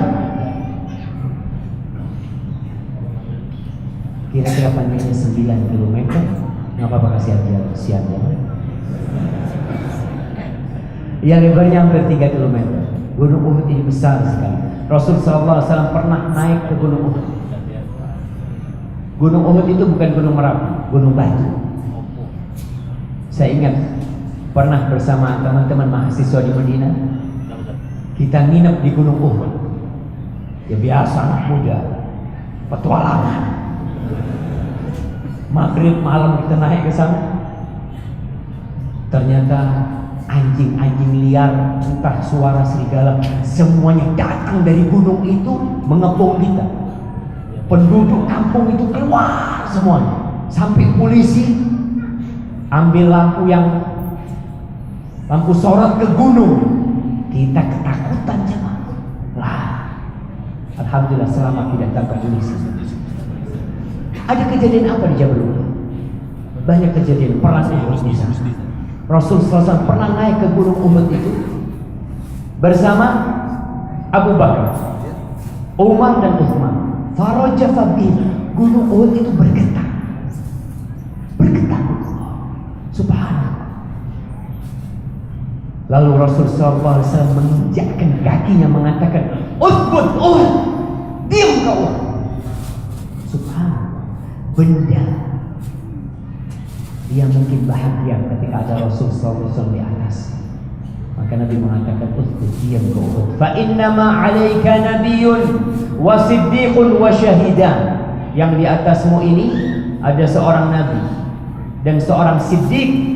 Kira-kira panjangnya 9 km. Nggak apa-apa kasih aja siapnya. Ya lebarnya hampir 3 km. Gunung Uhud ini besar sekali. Rasul SAW pernah naik ke Gunung Uhud. Gunung Uhud itu bukan gunung Merapi, gunung batu. Saya ingat pernah bersama teman-teman mahasiswa di Madinah, kita nginep di Gunung Uhud. Ya biasa anak muda, petualangan. Maghrib malam kita naik ke sana. Ternyata anjing-anjing liar, entah suara serigala, semuanya datang dari gunung itu mengepung kita. Penduduk kampung itu keluar semuanya. Sampai polisi ambil lampu sorot ke gunung. Kita ketakutan jemaah. Lah, alhamdulillah selamat tidak tangkap polisi. Ada kejadian apa di Jabal Uhud? Banyak kejadian perang Uhud di sana. Rasul SAW pernah naik ke Gunung Uhud itu bersama Abu Bakar, Umar dan Uthman. Faraja fabih, Gunung Uhud itu bergetar. Bergetar. Subhanallah. Lalu Rasul SAW menginjakkan kakinya mengatakan, "Uthbut Uhud, diam kau." Subhanallah. Benda dia mungkin bahagia ketika ada Rasul SAW di atas. Maka Nabi mengatakan, "Uthbut, diam kau Uhud. Fa innama 'alaika nabiyyun wa siddiqun wa syahidan." Yang di atasmu ini ada seorang nabi dan seorang siddiq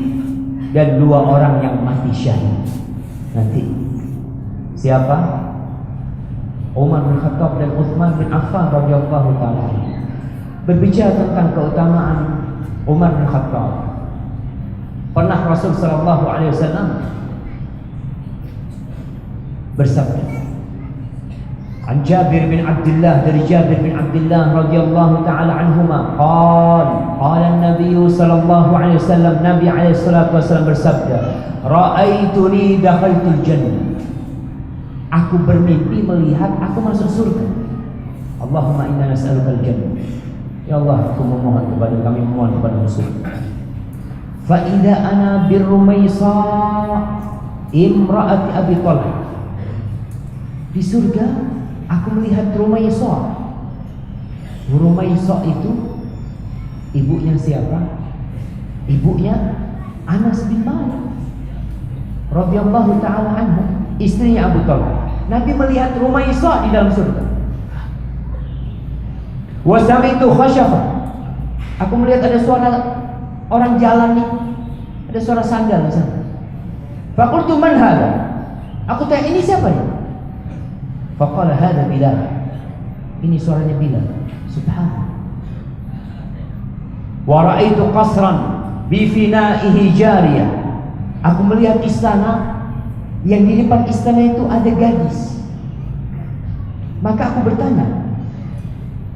dan 2 orang yang mati syahid. Nanti siapa? Umar bin Khattab dan Uthman bin Affan radhiyallahu taala. Berbicara tentang keutamaan Umar bin Khattab. Pernah Rasul sallallahu alaihi wasallam bersabda, An Jabir bin Abdullah, dari Jabir bin Abdullah radhiyallahu taala anhuma, qala an-nabiy sallallahu alaihi wasallam, Nabi alaihi salatu wasallam bersabda, ra'aituni dakhaltul jannah. Aku bermimpi melihat aku masuk surga. Allahumma inna nas'alukal jannah. Ya Allah, aku memohon kepada kami, memohon kepada surga. Fa idza ana birrumaysa imra'ati Abi Talha. Di surga aku melihat Rumaysa. Rumaysa itu ibunya siapa? Ibunya Anas bin Malik radhiyallahu taala anhu, istrinya Abu Talha. Nabi melihat Rumaysa di dalam surga. Wa sami'tu khashafa. Aku melihat ada suara orang jalan nih. Ada suara sandal di sana. Fa qultu man hadha? Aku tanya, ini siapa nih? Faqala hadha Bilal. Ini suaranya Bilal. Subhanallah. Wa ra'aitu qasran bi fina'ihi jariyah. Aku melihat istana yang di depan istana itu ada gadis. Maka aku bertanya,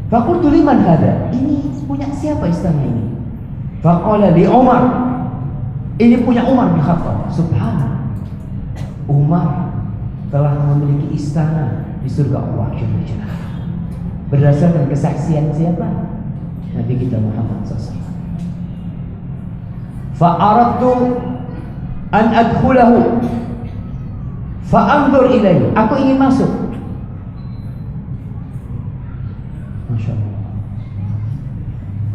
faqultu liman hadha? Ini punya siapa istana ini? Faqala li Umar. Ini punya Umar bin Khattab. Subhanallah. Umar telah memiliki istana di surga Allah Jalla Jalla. Berdasarkan kesaksian siapa? Nabi kita Muhammad SAW. Fa'aradtu an adkhulahu fa'anzur ilaihi. Aku ingin masuk. Masya Allah.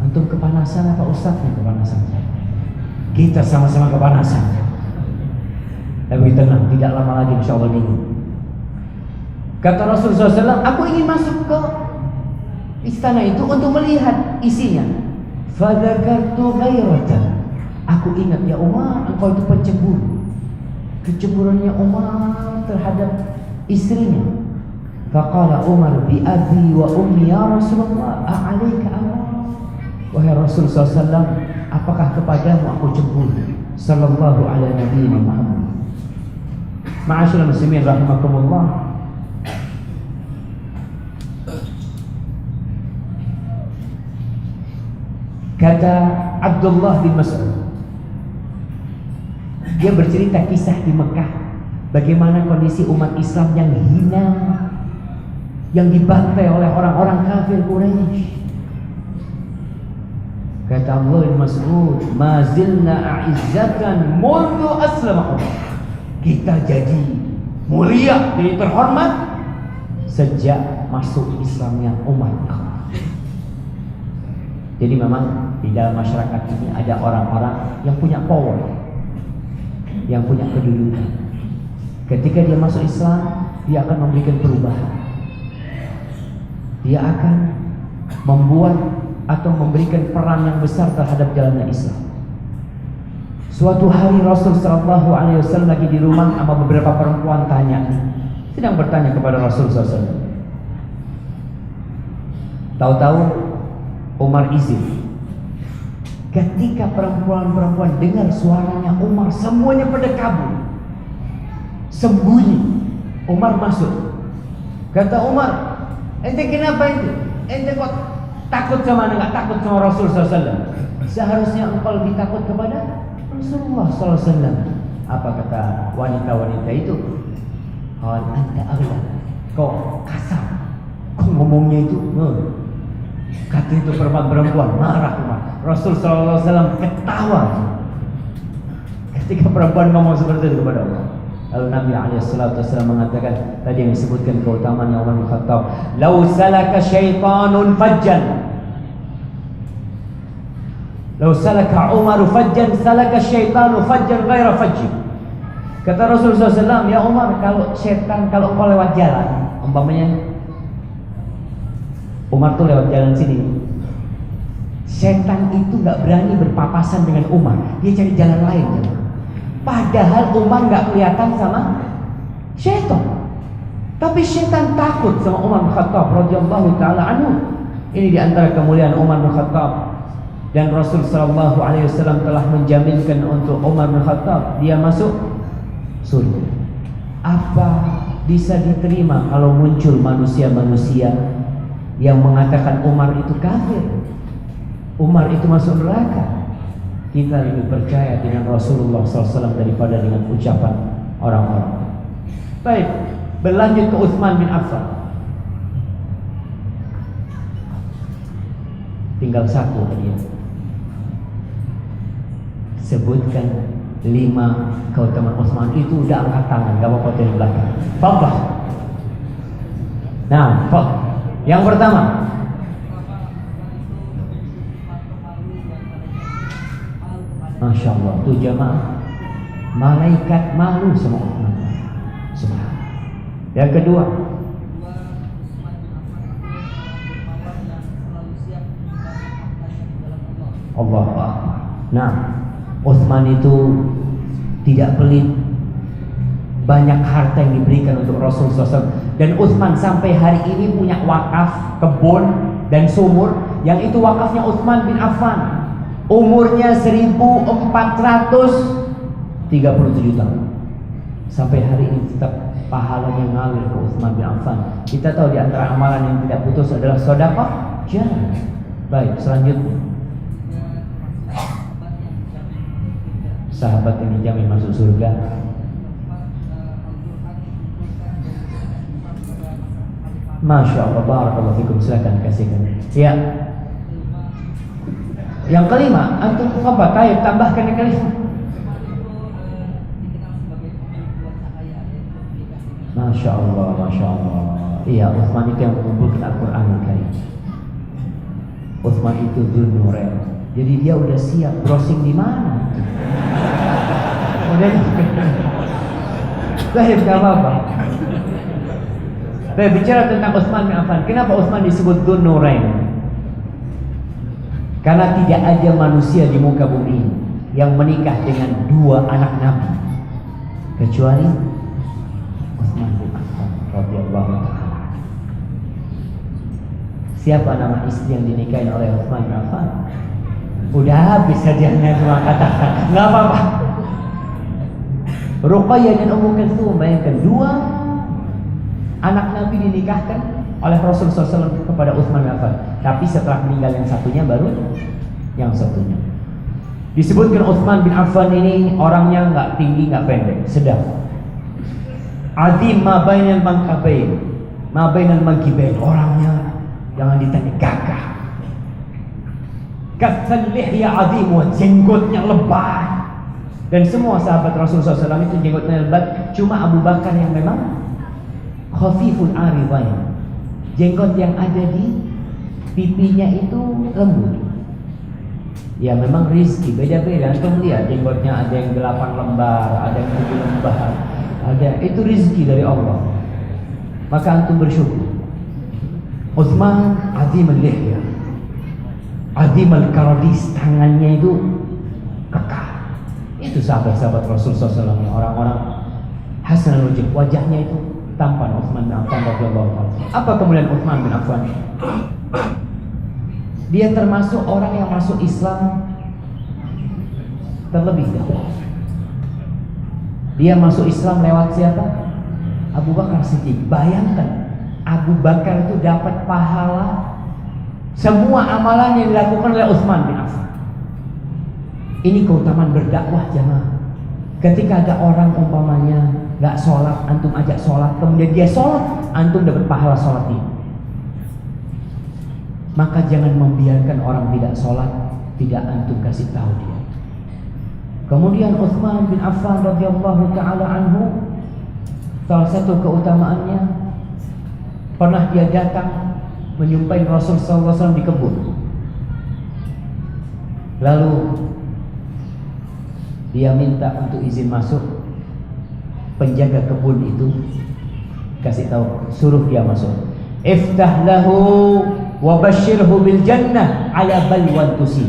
Antum kepanasan apa ustaznya kepanasan? Kita sama-sama kepanasan. Tapi tenang, tidak lama lagi insya Allah dingin. Kata Rasulullah SAW, aku ingin masuk ke istana itu untuk melihat isinya. Fadzakartu ghairatan. Aku ingat, ya Umar, engkau itu pencemburu. Kecemburuannya Umar terhadap istrinya. Faqala Umar bi abi wa ummi ya Rasulullah, a'alaika Allah. Wahai Rasulullah SAW, apakah kepadamu aku cemburu? Sallallahu ala nabiyina Muhammad. Ma'asyiral muslimin rahimakumullah. Kata Abdullah bin Mas'ud, dia bercerita kisah di Mekah, bagaimana kondisi umat Islam yang hina, yang dibantai oleh orang-orang kafir Quraisy. Kata Abdullah bin Mas'ud, "Ma zilna a'izzatan mundu aslama." Kita jadi mulia, jadi terhormat sejak masuk Islamnya umat. Jadi memang di dalam masyarakat ini ada orang-orang yang punya power, yang punya kedudukan. Ketika dia masuk Islam, dia akan memberikan perubahan. Dia akan membuat atau memberikan peran yang besar terhadap jalannya Islam. Suatu hari Rasul sallallahu alaihi wasallam lagi di rumah sama beberapa perempuan sedang bertanya kepada Rasul sallallahu alaihi wasallam. Tahu-tahu Umar izin. Ketika perempuan-perempuan dengar suaranya Umar, semuanya pada kabur, sembunyi. Umar masuk. Kata Umar, "Ente kenapa itu? Ente kok takut sama enggak takut sama Rasul sallallahu alaihi wasallam? Seharusnya engkau lebih takut kepada Rasulullah sallallahu alaihi wasallam." Apa kata wanita-wanita itu? "Qal anta aghla." Kau kasar. Kau ngomongnya itu. Kata itu perempuan marah Umar. Rasul sallallahu alaihi wasallam ketawa ketika perempuan ngomong seperti itu kepada Allah. Lalu Nabi alaihi wasallam mengatakan tadi yang disebutkan keutamaan Umar bin Khattab, "Lau salaka syaitanun fajjan." Lau salaka Umar fajjan salaka syaitanu fajjan ghaira fajji. Kata Rasulullah SAW, "Ya Umar, kalau kau lewat jalan, umpamanya Umar tuh lewat jalan sini, setan itu nggak berani berpapasan dengan Umar, dia cari jalan lain. Padahal Umar nggak kelihatan sama setan, tapi setan takut sama Umar bin Khattab radhiyallahu taala anhu. Ini diantara kemuliaan Umar bin Khattab. Dan Rasul sallallahu alaihi wasallam telah menjaminkan untuk Umar bin Khattab dia masuk surga. Apa bisa diterima kalau muncul manusia-manusia yang mengatakan Umar itu kafir, Umar itu masuk neraka? Kita lebih percaya dengan Rasulullah SAW daripada dengan ucapan orang-orang. Baik, berlanjut ke Utsman bin Affan. Tinggal satu tadi. Sebutkan 5 keutamaan Utsman. Itu udah angkat tangan, gak apa-apa di belakang. Fadhah. Nah, yang pertama, Masya Allah, tuh jamaah, malaikat malu sama Utsman. Subhanallah. Yang kedua, Allahu Akbar. Nah, Utsman itu tidak pelit, banyak harta yang diberikan untuk Rasulullah SAW. Dan Utsman sampai hari ini punya wakaf, kebun dan sumur, yang itu wakafnya Utsman bin Affan. Umurnya 1437 tahun. Sampai hari ini tetap pahalanya ngalir ke Utsman bin Affan. Kita tahu di antara amalan yang tidak putus adalah sedekah jariyah. Baik, selanjutnya. Sahabat yang dijamin masuk surga. Masya Allah, barakallahu fikum. Silakan kasihkan. Ya. Yang kelima, antum apa? Tayyib, tambahkan yang kelima. Masya Allah, Masya Allah. Iya, Utsman itu yang mengumpulkan Al-Quran yang karim. Utsman itu Dzun-Nurain. Jadi dia udah siap browsing di mana. Udah. Baik, gak apa-apa. Baik, bicara tentang Utsman bin Affan. Kenapa Utsman disebut Dzun-Nurain? Karena tidak ada manusia di muka bumi yang menikah dengan 2 anak Nabi kecuali Utsman bin Affan radhiyallahu ta'ala. Siapa nama istri yang dinikahi oleh Utsman bin Affan? Udah habis hadiahnya, cuma katakan, nggak apa-apa. Ruqayyah dan Ummu Kulthum, bayangkan 2 anak Nabi dinikahkan oleh Rasulullah SAW kepada Utsman bin Affan. Tapi setelah meninggal yang satunya baru Yang satunya disebutkan Utsman bin Affan ini orangnya nggak tinggi nggak pendek, sedang. Azim ma bainal mankabain, ma bainal mankibain, orangnya jangan ditanya gagah. Katsal lihya azim, jenggotnya lebat. Dan semua sahabat Rasulullah SAW itu jenggotnya lebat, cuma Abu Bakar yang memang khafiful aridain, jenggot yang ada di pipinya itu lembut. Ya memang rizki beda-beda. Antum lihat jenggotnya ada yang 8 lembar, ada yang 7 lembar, ada, itu rizki dari Allah. Maka antum bersyukur. Utsman azim al-lihya, azim al-karadis, tangannya itu kekar. Itu sahabat-sahabat Rasulullah SAW, orang-orang hasan al-wajh, wajahnya itu tampan. Utsman bin Affan radhiyallahu anhu. Apa kemuliaan Utsman bin Affan? Dia termasuk orang yang masuk Islam terlebih dahulu. Dia masuk Islam lewat siapa? Abu Bakar Siddiq. Bayangkan, Abu Bakar itu dapat pahala semua amalan yang dilakukan oleh Utsman bin Affan. Ini keutamaan berdakwah jamaah. Ketika ada orang umpamanya nggak sholat, antum ajak sholat, kemudian dia sholat, antum dapat pahala sholat dia. Maka jangan membiarkan orang tidak sholat, tidak antum kasih tahu dia. Kemudian Utsman bin Affan radhiyallahu taala anhu, salah satu keutamaannya, pernah dia datang menjumpai Rasul sallallahu alaihi wasallam di kebun. Lalu dia minta untuk izin masuk. Penjaga kebun itu kasih tahu, suruh dia masuk. Iftah lahu wa basyirhu bil jannah ala balwan tusib.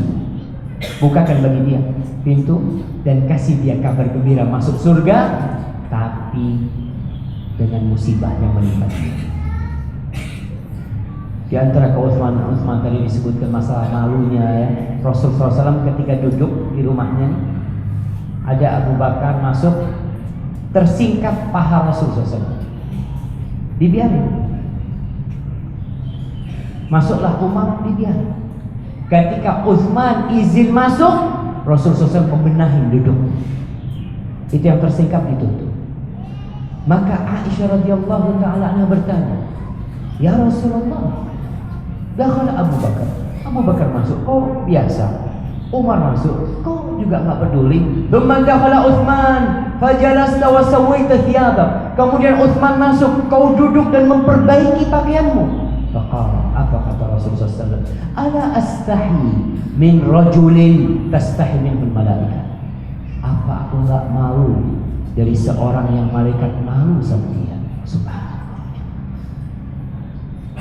Bukakan bagi dia pintu dan kasih dia kabar gembira masuk surga, tapi dengan musibah yang menimpa dia. Di antara Utsman tadi disebutkan masalah malunya ya. Rasulullah SAW ketika duduk di rumahnya, ada Abu Bakar masuk, tersingkap paha Rasulullah SAW, dibiarin. Masuklah Umar, dibiarin. Ketika Utsman izin masuk, Rasulullah SAW membenahi duduk. Itu yang tersingkap ditutup. Maka Aisyah radhiyallahu taala anha bertanya, "Ya Rasulullah, dakhala Abu Bakar. Abu Bakar masuk, kau biasa. Umar masuk, kau juga enggak peduli. Tsumma dakhala Utsman, fajalasta wa sawaita thiyabak." Kemudian Utsman masuk, kau duduk dan memperbaiki pakaianmu. Apa kata Rasulullah SAW? Ala astahi min rajulin tastahi minhul malaikat. Apa aku enggak malu dari seorang yang malaikat malu sama dia? Subhanallah.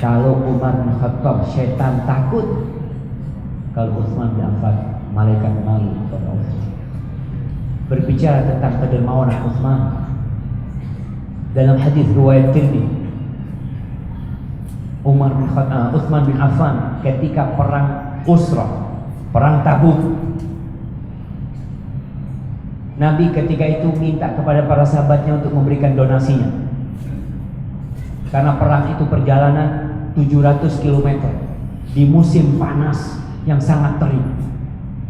Kalau Umar bin Khattab syaitan takut, kalau Utsman bin Affan malaikat malu kepada Allah. Berbicara tentang kedermawanan Utsman, dalam hadis riwayat Tirmidzi, Utsman bin Affan ketika perang Usrah, perang Tabuk, Nabi ketika itu minta kepada para sahabatnya untuk memberikan donasinya. Karena perang itu perjalanan 700 km di musim panas yang sangat terik.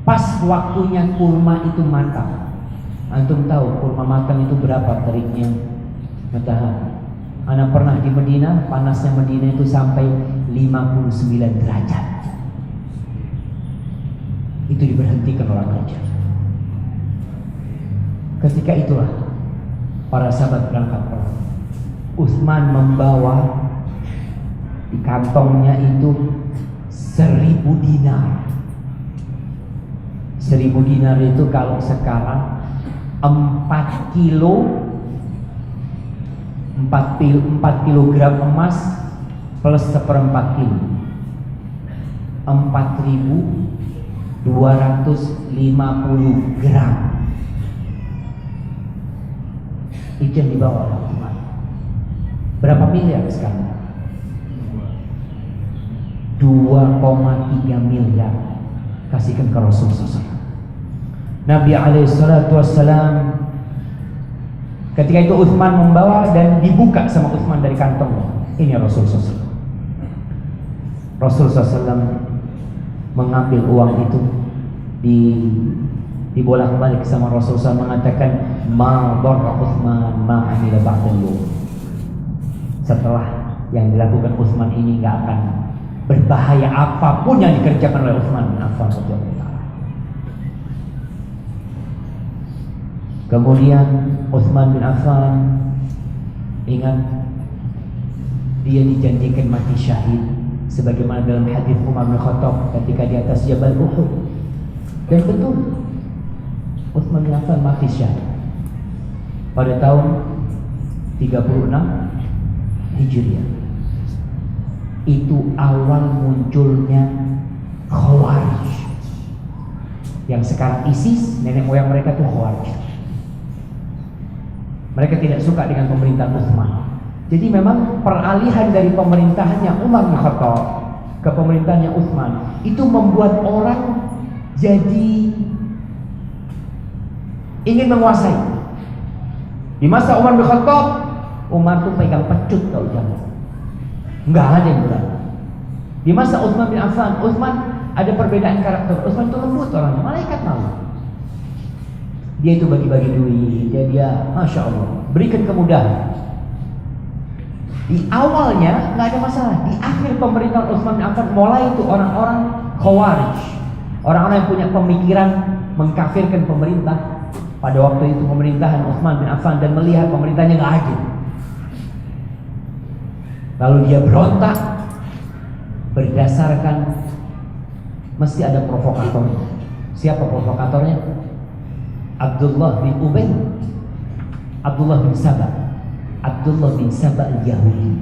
Pas waktunya kurma itu matang. Antum tahu kurma matang itu berapa teriknya matahari? Anak pernah di Madinah, panasnya Madinah itu sampai 59 derajat. Itu diberhentikan orang kerja. Ketika itulah para sahabat berangkat perang. Utsman membawa di kantongnya itu 1000 dinar. 1000 dinar itu kalau sekarang 4 kilo 4 kilogram emas plus 1/4 kilo, 4.250 gram. Itu yang dibawa oleh Utsman. Berapa miliar sekarang? 2,3 miliar kasihkan ke Rasulullah SAW. Nabi SAW ketika itu Utsman membawa dan dibuka sama Utsman dari kantongnya. Ini Rasulullah SAW. Rasulullah SAW mengambil uang itu dibolak-balik sama Rasulullah mengatakan ma darra Utsman ma amila ba'dal yawm. Setelah yang dilakukan Utsman ini nggak akan berbahaya apapun yang dikerjakan oleh Utsman bin Affan radhiyallahu taala. Kemudian Utsman bin Affan, ingat, dia dijanjikan mati syahid sebagaimana dalam hadis Umar bin Khattab ketika di atas Jabal Uhud. Dan betul, Utsman bin Affan mati syahid pada tahun 36 Hijriah. Itu awal munculnya Khawarij, yang sekarang ISIS, nenek moyang mereka itu Khawarij. Mereka tidak suka dengan pemerintahan Utsman. Jadi memang peralihan dari pemerintahannya Umar bin Khattab ke pemerintahannya Utsman itu membuat orang jadi ingin menguasai. Di masa Umar bin Khattab, Umar tuh pegang pecut kalau jalan, nggak ada yang berani. Di masa Utsman bin Affan, Utsman ada perbedaan karakter. Utsman itu lembut orangnya, malaikat malu. Dia itu bagi-bagi duit, dia masya Allah berikan kemudahan. Di awalnya nggak ada masalah. Di akhir pemerintahan Utsman bin Affan mulai itu orang-orang Khawarij, orang-orang yang punya pemikiran mengkafirkan pemerintah pada waktu itu pemerintahan Utsman bin Affan dan melihat pemerintahnya nggak adil. Lalu dia berontak berdasarkan mesti ada provokatornya. Siapa provokatornya? Abdullah bin Ubay, Abdullah bin Sabah, Abdullah bin Sabah al-Yahudi.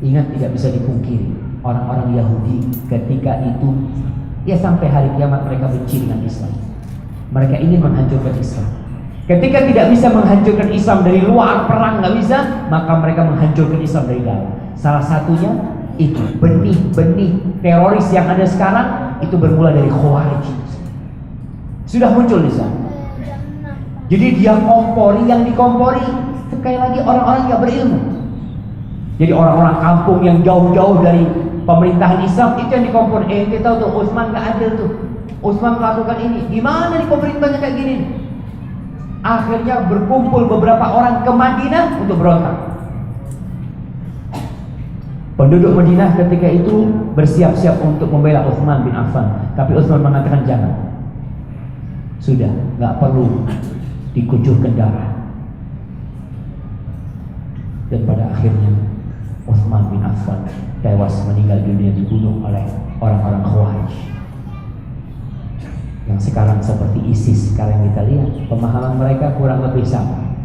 Ingat, tidak bisa dipungkiri, orang-orang Yahudi ketika itu ya sampai hari kiamat mereka benci dengan Islam. Mereka ingin menghancurkan Islam. Ketika tidak bisa menghancurkan Islam dari luar, perang nggak bisa, maka mereka menghancurkan Islam dari dalam. Salah satunya itu benih-benih teroris yang ada sekarang itu bermula dari Khawarij. Sudah muncul di sana. Jadi dia kompori, yang dikompori sekali lagi orang-orang yang berilmu. Jadi orang-orang kampung yang jauh-jauh dari pemerintahan Islam itu yang dikompori. Kita tahu tuh Utsman nggak adil tuh. Utsman melakukan ini. Gimana nih pemerintahnya kayak gini? Akhirnya berkumpul beberapa orang ke Madinah untuk berontak. Penduduk Madinah ketika itu bersiap-siap untuk membela Utsman bin Affan, tapi Utsman mengatakan jangan. Sudah, nggak perlu dikucurkan darah. Dan pada akhirnya Utsman bin Affan tewas meninggal dunia dibunuh oleh orang-orang Khawarij. Yang sekarang seperti ISIS sekarang kita lihat, pemahaman mereka kurang lebih sama.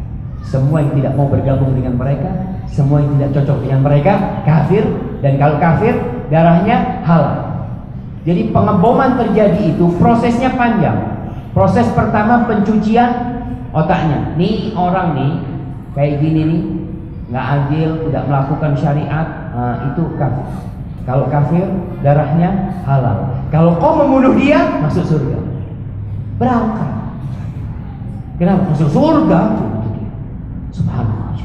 Semua yang tidak mau bergabung dengan mereka, semua yang tidak cocok dengan mereka kafir, dan kalau kafir darahnya halal. Jadi pengeboman terjadi itu prosesnya panjang. Proses pertama pencucian otaknya. Nih orang nih kayak gini nih, nggak adil, tidak melakukan syariat, itu kafir. Kalau kafir darahnya halal. Kalau kau membunuh dia masuk surga. Berangkat. Kenapa? Masuk surga. Subhanallah.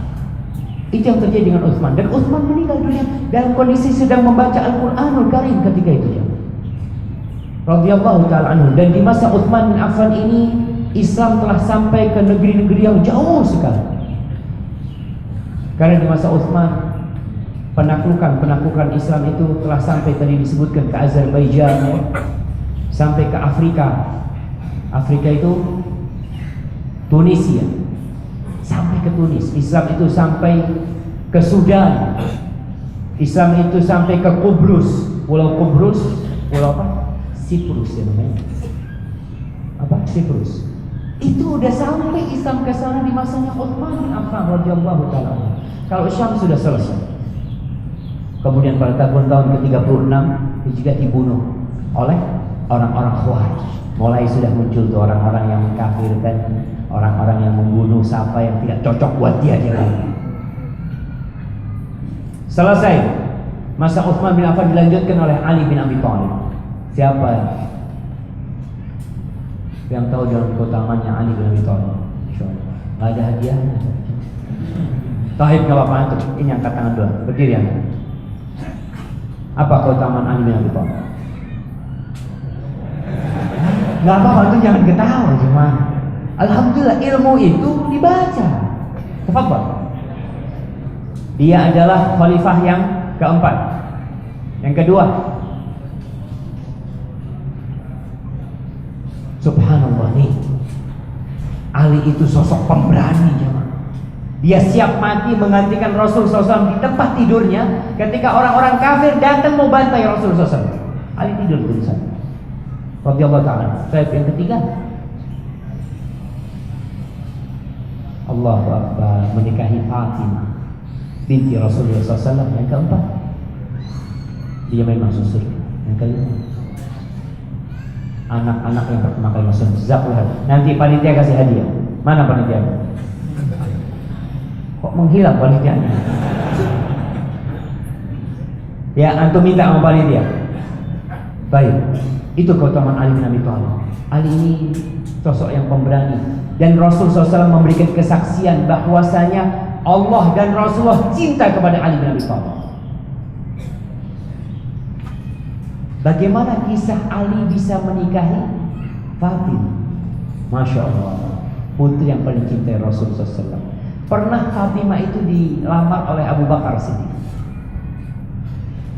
Itu yang terjadi dengan Utsman. Dan Utsman meninggal dunia dalam kondisi sedang membaca Al-Quranul Karim ketika itu ya. Radhiyallahu ta'ala anhu. Dan di masa Utsman bin Affan ini Islam telah sampai ke negeri-negeri yang jauh sekali. Karena di masa Utsman penaklukan Islam itu telah sampai tadi disebutkan ke Azerbaijan, sampai ke Afrika. Afrika itu Tunisia, sampai ke Tunis. Islam itu sampai ke Sudan. Islam itu sampai ke Kubrus, Pulau Kubrus, pulau apa? Siprus ya namanya. Apa? Siprus. Itu udah sampai Islam ke sana di masanya Utsman bin Affan radhiyallahu taala. Kalau Syam sudah selesai. Kemudian pada tahun ke-36 dia juga dibunuh oleh orang-orang Khawarij. Mulai sudah muncul tuh orang-orang yang mengkafirkan, orang-orang yang membunuh siapa yang tidak cocok buat dia lagi. Selesai masa Utsman bin Affan dilanjutkan oleh Ali bin Abi Thalib. Siapa yang tahu dalam keutamaannya Ali bin Abi Thalib? Nggak ada hadiahnya. Tahib nggak apa-apa, ini angkat tangan dulu, berdiri ya. Apa keutamaan Ali bin Abi Thalib? Nggak apa-apa, itu jangan ketawa cuma. Alhamdulillah ilmu itu dibaca. Tafadhol. Dia adalah khalifah yang keempat. Yang kedua, subhanallah nih, Ali itu sosok pemberani jemaah. Dia siap mati menggantikan Rasul SAW di tempat tidurnya ketika orang-orang kafir datang mau bantai Rasul SAW. Ali tidur di sana. Radhiyallahu ta'ala. Yang ketiga, Allahu Akbar, menikahi Fatimah binti Rasulullah SAW. Yang keempat, dia main masuk surga. Yang kelima, anak-anak yang pertama kali masuk surga. Nanti panitia kasih hadiah. Mana panitia? Kok menghilang panitianya? Ya, antum minta sama panitia. Baik, itu keutamaan Ali bin Abi Thalib. Ali ini sosok yang pemberani, dan Rasul SAW memberikan kesaksian bahwasanya Allah dan Rasulullah cinta kepada Ali bin Abi Thalib. Bagaimana kisah Ali bisa menikahi Fatimah? Masya Allah, putri yang paling cintai Rasul SAW. Pernah Fatimah itu dilamar oleh Abu Bakar Siddiq.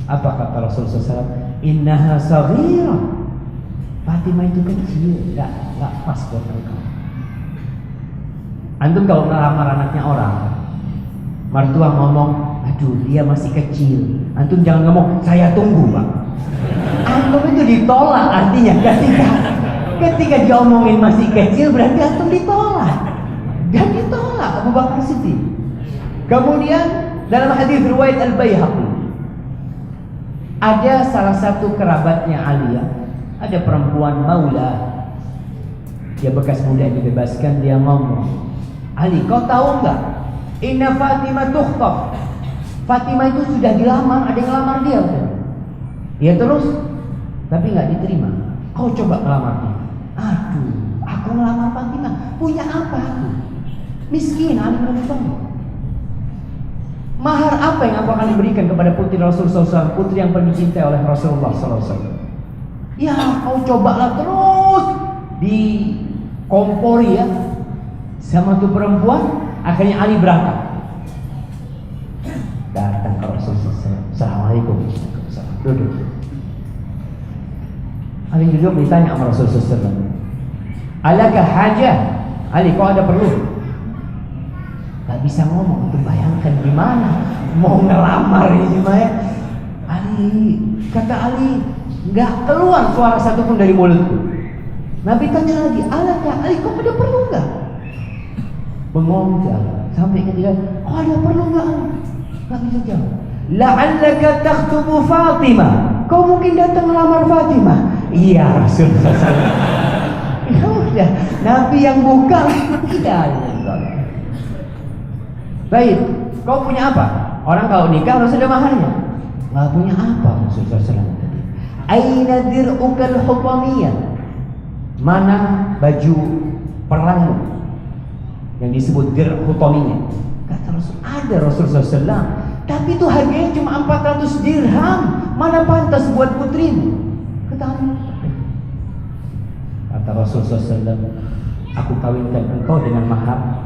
Apa kata Rasul SAW? Innaha saghira. Fatimah itu kecil, nggak pas buat engkau. Antum kalau melamar anaknya orang, mertua ngomong, aduh dia masih kecil. Antum jangan ngomong, saya tunggu Pak. Antum itu ditolak, artinya ketika diomongin masih kecil berarti antum ditolak. Dan ditolak Abu Bakar Siddiq. Kemudian dalam hadis riwayat Al-Baihaqi, ada salah satu kerabatnya Aliyah, ada perempuan maula, dia bekas muda yang dibebaskan. Dia ngomong, Ali, kau tahu enggak? Inna Fatimah tukhtab. Fatimah itu sudah dilamar, ada yang ngelamar dia. Dia terus, tapi nggak diterima. Kau coba ngelamar dia. Aduh, aku ngelamar Fatimah, punya apa aku? Miskin, Ali bin Abi Thalib. Mahar apa yang aku akan diberikan kepada putri Rasul SAW, putri yang paling dicintai oleh Rasulullah SAW? Ya, kau cobalah terus dikompori ya sama tuh perempuan. Akhirnya Ali berangkat, datang ke Rasulullah SAW. Assalamualaikum. Duduk. Ali duduk, ditanya sama Rasulullah SAW, alaka hajah? Ali, kau ada perlu? Gak bisa ngomong, itu bayangkan gimana mau ngelamar ini Maya. Ali, kata Ali, gak keluar suara satu pun dari mulutku. Nabi tanya lagi, alaka? Ali, kau ada perlu gak? Bengong jalan sampai ketika, kau ada perlu gak? Gak bisa jawab. La'allaka takhtubu Fatimah, kau mungkin datang melamar Fatimah. Iya Rasulullah SAW. Ya udah, Nabi yang buka tidak. Baik, kau punya apa? Orang kalau nikah harus ada maharnya. Nggak punya apa Rasulullah SAW tadi. Aina dir'ukal hutamiyah? Mana baju perangmu yang disebut dir hutamiyah? Kata Rasul, ada Rasulullah SAW. Tapi itu harganya cuma 400 dirham. Mana pantas buat putrimu? Kata Rasulullah SAW, aku kawinkan engkau dengan mahar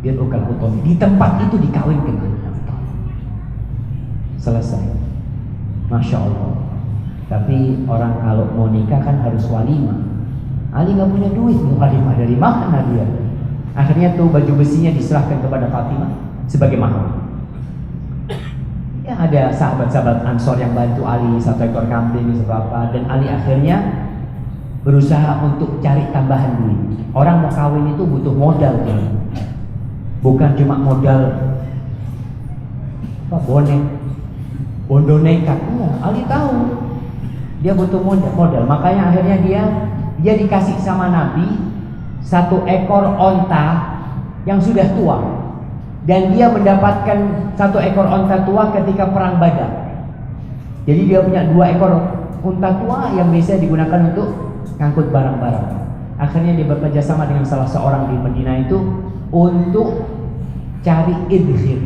biar ukal hutomi. Di tempat itu dikawinkan. Selesai. Masya Allah. Tapi orang kalau mau nikah kan harus walimah. Ali nggak punya duit, walimah dari mana dia? Akhirnya tuh baju besinya diserahkan kepada Fatimah sebagai mahar. Ya, ada sahabat-sahabat Ansor yang bantu Ali, 1 ekor kambing seberapa, dan Ali akhirnya berusaha untuk cari tambahan duit. Orang mau kawin itu butuh modal kan? Bukan cuma modal apa bonek, bondo nekat. Ali tahu dia butuh modal. Makanya akhirnya dia dikasih sama Nabi 1 ekor onta yang sudah tua. Dan dia mendapatkan 1 ekor onta tua ketika perang Badar. Jadi dia punya 2 ekor unta tua yang biasa digunakan untuk ngangkut barang-barang. Akhirnya dia bekerja sama dengan salah seorang di Madinah itu untuk cari idkhir,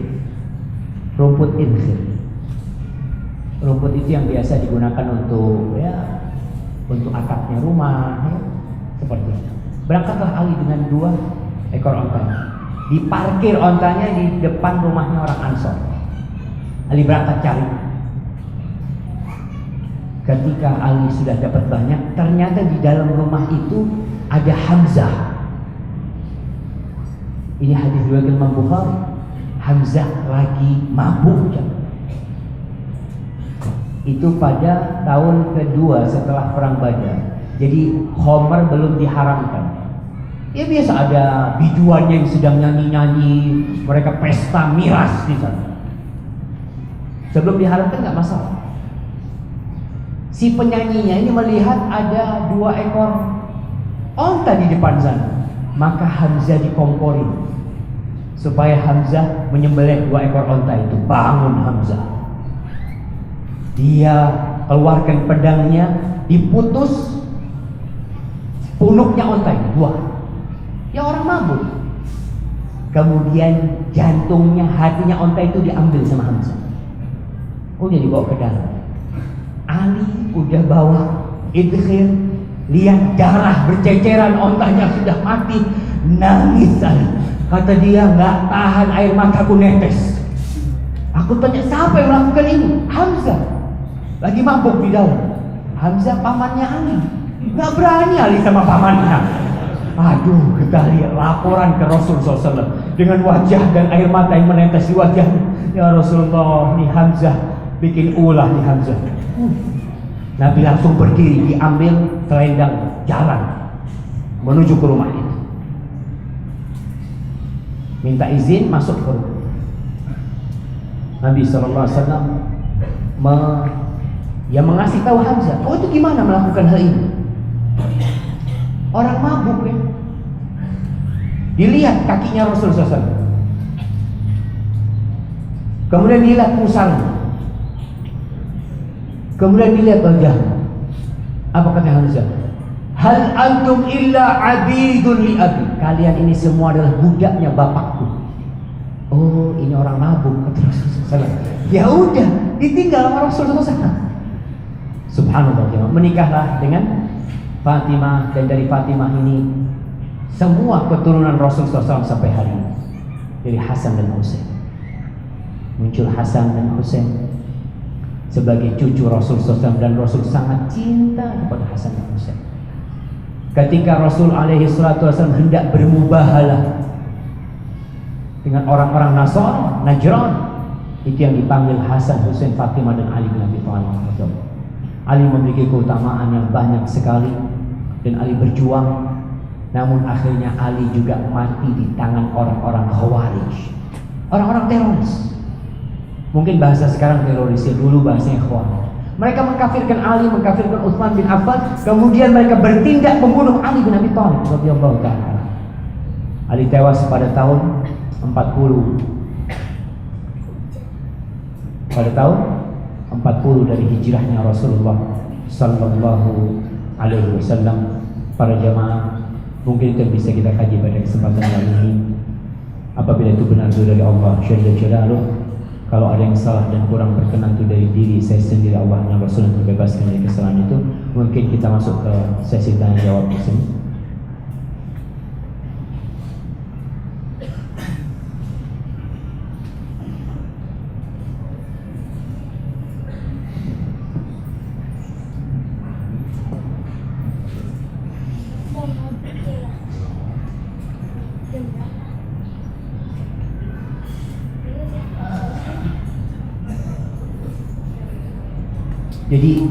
rumput idkhir. Rumput itu yang biasa digunakan untuk ya untuk atapnya rumah, ya. Seperti itu. Berangkatlah Ali dengan 2 ekor onta. Diparkir ontanya di depan rumahnya orang Ansor. Ali berangkat cari. Ketika Ali sudah dapat banyak, ternyata di dalam rumah itu ada Hamzah. Ini hadis riwayat Imam Bukhari. Hamzah lagi mabuk. Itu pada tahun kedua setelah perang Badar. Jadi khamr belum diharamkan. Ya biasa ada biduannya yang sedang nyanyi-nyanyi, mereka pesta miras di sana. Sebelum diharamkan nggak masalah. Si penyanyinya ini melihat ada 2 ekor onta di depan sana, maka Hamzah dikompori supaya Hamzah menyembelih 2 ekor onta itu. Bangun Hamzah, dia keluarkan pedangnya, diputus punuknya onta itu 2. Ya orang mabuk. Kemudian jantungnya, hatinya onta itu diambil sama Hamzah. Udah dibawa ke dalam. Ali udah bawa idkhir, lihat darah berceceran, ontanya sudah mati, nangis Ali. Kata dia, nggak tahan air mataku netes. Aku tanya, siapa yang melakukan ini? Hamzah, lagi mabuk di dalam. Hamzah pamannya Ali, nggak berani Ali sama pamannya. Aduh, kita lihat laporan ke Rasul SAW dengan wajah dan air mata yang menetes di wajahnya. Ya Rasulullah, nih Hamzah bikin ulah nih Hamzah. Nabi langsung berdiri, diambil selendang jalan menuju ke rumah itu. Minta izin masuk ke rumah. Nabi SAW mengasih tahu Hamzah, oh itu gimana melakukan hal ini? Orang mabuk ya. Dilihat kakinya Rasul SAW. Kemudian dilihat pusarnya. Kemudian dilihat wajah. Apa kata Hamzah? Hal antum illa abidun li abi. Kalian ini semua adalah budaknya bapakku. Oh, ini orang mabuk, kata Rasulullah SAW. Ya udah, ditinggal sama Rasulullah SAW. Subhanallah, jemaah. Menikahlah dengan Fatimah, dan dari Fatimah ini semua keturunan Rasulullah SAW sampai hari ini. Dari Hasan dan Husain. Muncul Hasan dan Husain sebagai cucu Rasul SAW, dan Rasul sangat cinta kepada Hasan dan Husain. Ketika Rasul SAW hendak bermubahalah dengan orang-orang Nasr, Najran, itu yang dipanggil Hasan, Husain, Fatimah, dan Ali bin Abi Thalib. Ali memiliki keutamaan yang banyak sekali, dan Ali berjuang. Namun akhirnya Ali juga mati di tangan orang-orang Khawarij, orang-orang teroris. Mungkin bahasa sekarang terorisnya, dulu bahasanya Khawarij. Mereka mengkafirkan Ali, mengkafirkan Utsman bin Affan, kemudian mereka bertindak membunuh Ali bin Abi Thalib radhiyallahu ta'ala. Ali tewas pada tahun 40. Pada tahun 40 dari hijrahnya Rasulullah sallallahu alaihi wasallam. Para jamaah, mungkin itu yang bisa kita kaji pada kesempatan kali ini. Apabila itu benar itu dari Allah Jalla Jalaluh, kalau ada yang salah dan kurang berkenan itu dari diri saya sendiri, Allah dan Rasul yang terbebaskan dari kesalahan itu. Mungkin kita masuk ke sesi tanya jawab di sini. Jadi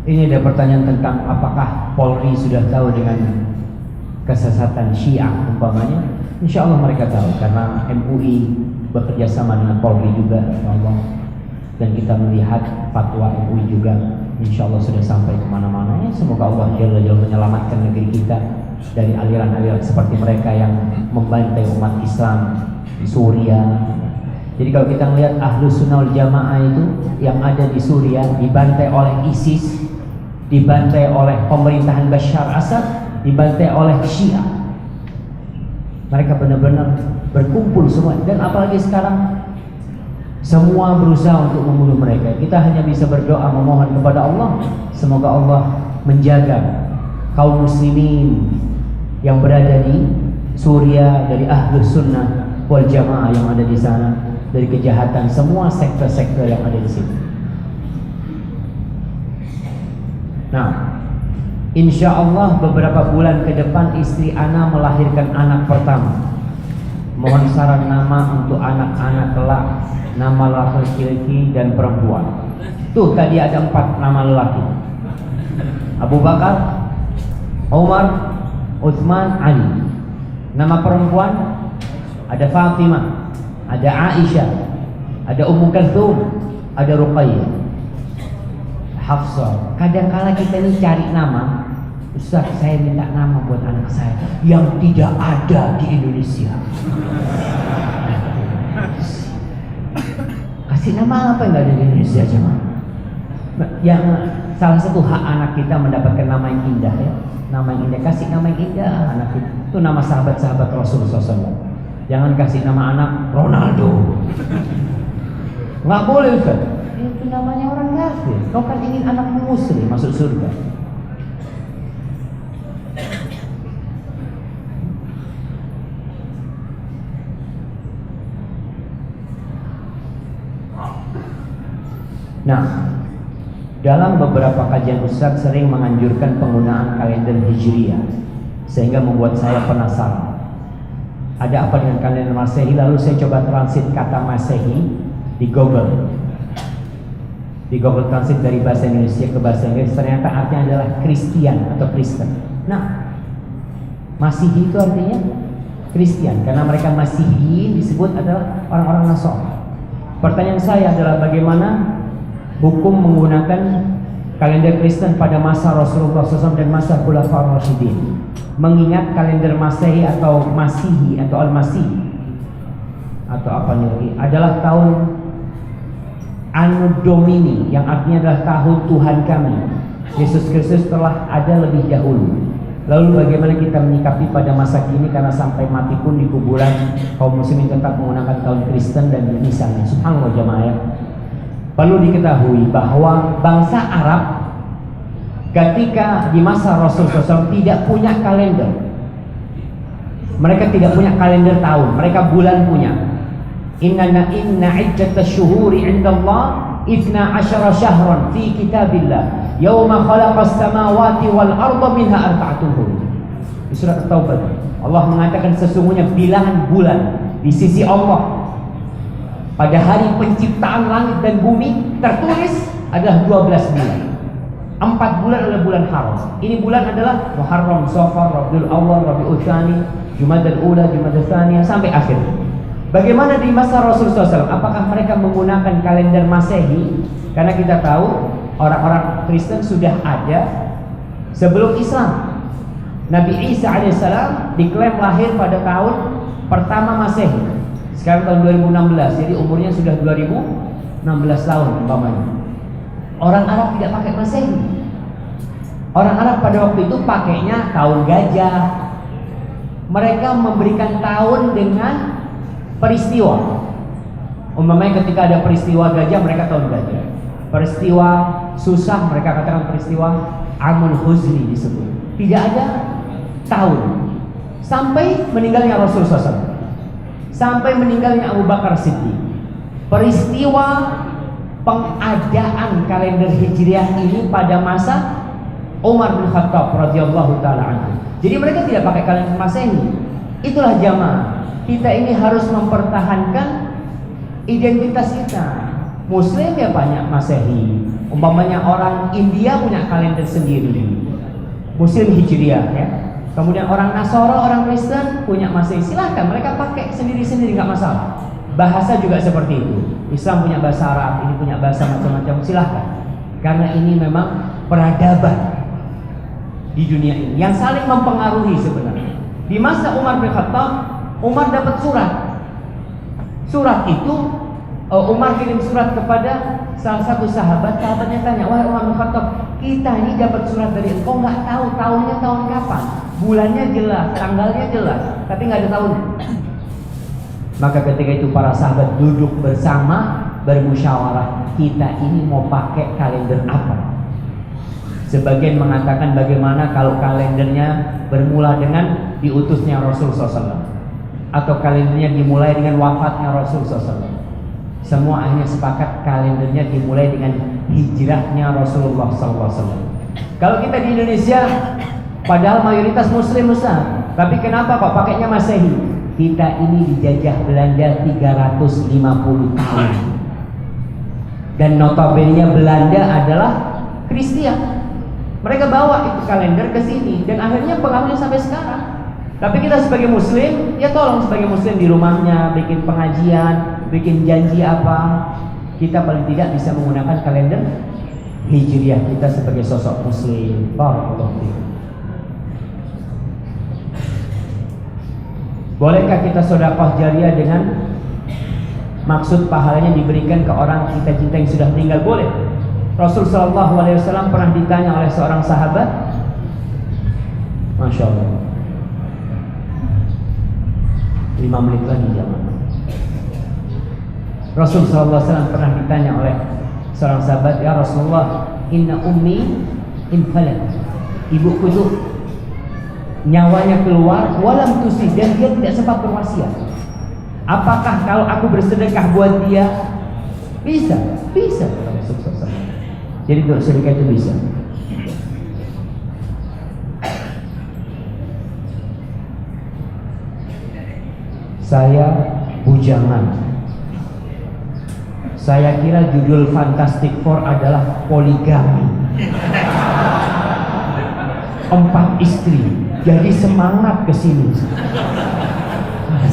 ini ada pertanyaan tentang apakah Polri sudah tahu dengan kesesatan Syiah umpamanya. Insya Allah mereka tahu, karena MUI bekerja sama dengan Polri juga, insya Allah. Dan kita melihat fatwa MUI juga, insya Allah sudah sampai kemana-mana. Ya, semoga Allah Jalla Jalla menyelamatkan negeri kita dari aliran-aliran seperti mereka yang membantai umat Islam di Suriah. Jadi kalau kita melihat Ahlus Sunnah wal Jamaah itu yang ada di Suriah dibantai oleh ISIS, dibantai oleh pemerintahan Bashar Assad, dibantai oleh Syiah. Mereka benar-benar berkumpul semua, dan apalagi sekarang semua berusaha untuk membunuh mereka. Kita hanya bisa berdoa memohon kepada Allah, semoga Allah menjaga kaum muslimin yang berada di Suriah dari Ahlus Sunnah wal Jamaah yang ada di sana, dari kejahatan semua sektor-sektor yang ada di sini. Nah, insya Allah beberapa bulan ke depan istri Ana melahirkan anak pertama. Mohon saran nama untuk anak-anak kelak, nama laki-laki dan perempuan. Tuh tadi ada 4 nama lelaki: Abu Bakar, Umar, Utsman, Ali. Nama perempuan ada Fatimah, ada Aisyah, ada Ummu Kalthum, ada Ruqayyah, Hafsah. Kadang-kala kita ini cari nama, Ustaz, saya minta nama buat anak saya yang tidak ada di Indonesia. Kasih nama apa yang nggak ada di Indonesia aja, yang salah satu hak anak kita mendapatkan nama yang indah, ya. Nama yang indah, kasih nama yang indah anak kita. Itu nama sahabat-sahabat Rasulullah SAW. Jangan kasih nama anak Ronaldo. Nggak boleh, Ustaz. Itu namanya orang kafir. Kau kan ingin anak muslim masuk surga. Nah, dalam beberapa kajian Ustaz sering menganjurkan penggunaan kalender Hijriah, sehingga membuat saya penasaran. Ada apa dengan kalender Masehi? Lalu saya coba transit kata Masehi di Google. Di Google Translate dari bahasa Indonesia ke bahasa Inggris, ternyata artinya adalah Kristian atau Kristen. Nah, Masihi itu artinya Kristian, karena mereka Masihi disebut adalah orang-orang Nasrani. Pertanyaan saya adalah bagaimana hukum menggunakan kalender Kristen pada masa Rasulullah SAW dan masa Khulafaur Rasyidin, mengingat kalender Masehi atau Masihi atau Al-Masih atau apa nih adalah tahun Anno Domini, yang artinya adalah tahun Tuhan kami. Yesus Kristus telah ada lebih dahulu. Lalu bagaimana kita menyikapi pada masa kini, karena sampai mati pun di kuburan kaum muslimin tetap menggunakan tahun Kristen dan misalnya. Subhanallah jemaah. Perlu diketahui bahwa bangsa Arab ketika di masa Rasulullah SAW tidak punya kalender. Mereka tidak punya kalender tahun, mereka bulan punya. Inna iddatash syuhuri 'indallah 12 syahran fi kitabillah yauma khalaqas samawati wal arda minha arba'atun hurum. Di surat At-Taubah Allah mengatakan sesungguhnya bilangan bulan di sisi Allah pada hari penciptaan langit dan bumi tertulis adalah 12 bulan. 4 bulan adalah bulan haram. Ini bulan adalah Muharram, Safar, Rabiul Awwal, Rabiul Tsani, Jumadal Ula, Jumadal Tsaniyah sampai akhir. Bagaimana di masa Rasulullah SAW? Apakah mereka menggunakan kalender Masehi? Karena kita tahu orang-orang Kristen sudah ada sebelum Islam. Nabi Isa alaihissalam diklaim lahir pada tahun pertama Masehi. Sekarang tahun 2016, jadi umurnya sudah 2016 tahun umpamanya. Orang Arab tidak pakai Masehi. Orang Arab pada waktu itu pakainya tahun gajah. Mereka memberikan tahun dengan peristiwa. Umpamanya ketika ada peristiwa gajah, mereka tahun gajah. Peristiwa susah, mereka katakan peristiwa Amul Huzni disebut. Tidak ada tahun. Sampai meninggalnya Rasulullah SAW, sampai meninggalnya Abu Bakar Siddiq. Peristiwa pengadaan kalender Hijriah ini pada masa Umar bin Khattab radhiyallahu taala anhu. Jadi mereka tidak pakai kalender Masehi. Itulah jamaah. Kita ini harus mempertahankan identitas kita. Muslim ya banyak Masehi. Umpamanya orang India punya kalender sendiri, Muslim Hijriah ya. Kemudian orang Nasara, orang Kristen punya Masehi. Silahkan mereka pakai sendiri-sendiri, nggak masalah. Bahasa juga seperti itu. Islam punya bahasa Arab, ini punya bahasa macam-macam. Silahkan. Karena ini memang peradaban di dunia ini yang saling mempengaruhi sebenarnya. Di masa Umar bin Khattab, Umar dapat surat Surat itu Umar kirim surat kepada salah satu sahabat. Sahabatnya tanya, wahai Umar bin Khattab, kita ini dapat surat dari engkau, nggak tahu tahunnya tahun kapan, bulannya jelas, tanggalnya jelas, tapi nggak ada tahunnya. Maka ketika itu para sahabat duduk bersama bermusyawarah, kita ini mau pakai kalender apa? Sebagian mengatakan bagaimana kalau kalendernya bermula dengan diutusnya Rasul SAW, atau kalendernya dimulai dengan wafatnya Rasul SAW. Semua akhirnya sepakat kalendernya dimulai dengan hijrahnya Rasulullah SAW. Kalau kita di Indonesia, padahal mayoritas Muslim Ustaz, tapi kenapa kok pakainya Masehi? Kita ini dijajah Belanda 350 tahun, dan notabene Belanda adalah Kristen. Mereka bawa itu kalender ke sini dan akhirnya pengaruhnya sampai sekarang. Tapi kita sebagai Muslim, ya tolong sebagai Muslim di rumahnya bikin pengajian, bikin janji apa, kita paling tidak bisa menggunakan kalender Hijriah kita sebagai sosok Muslim. Barakallahu fiikum. Bolehkah kita sedekah jariah dengan maksud pahalanya diberikan ke orang kita cinta yang sudah meninggal? Boleh. Rasul sallallahu alaihi wasallam pernah ditanya oleh seorang sahabat, Masya Allah, 5 menit lagi jamaah. Rasul sallallahu alaihi wasallam pernah ditanya oleh seorang sahabat, ya Rasulullah, inna ummi infalat, ibuku itu nyawanya keluar, walam tusi, dan dia tidak sempat berwasiat. Apakah kalau aku bersedekah buat dia? Bisa, bisa. Jadi untuk sedekah itu bisa. Saya bujangan. Saya kira judul Fantastic Four adalah poligami. 4 istri. Jadi semangat ke sini.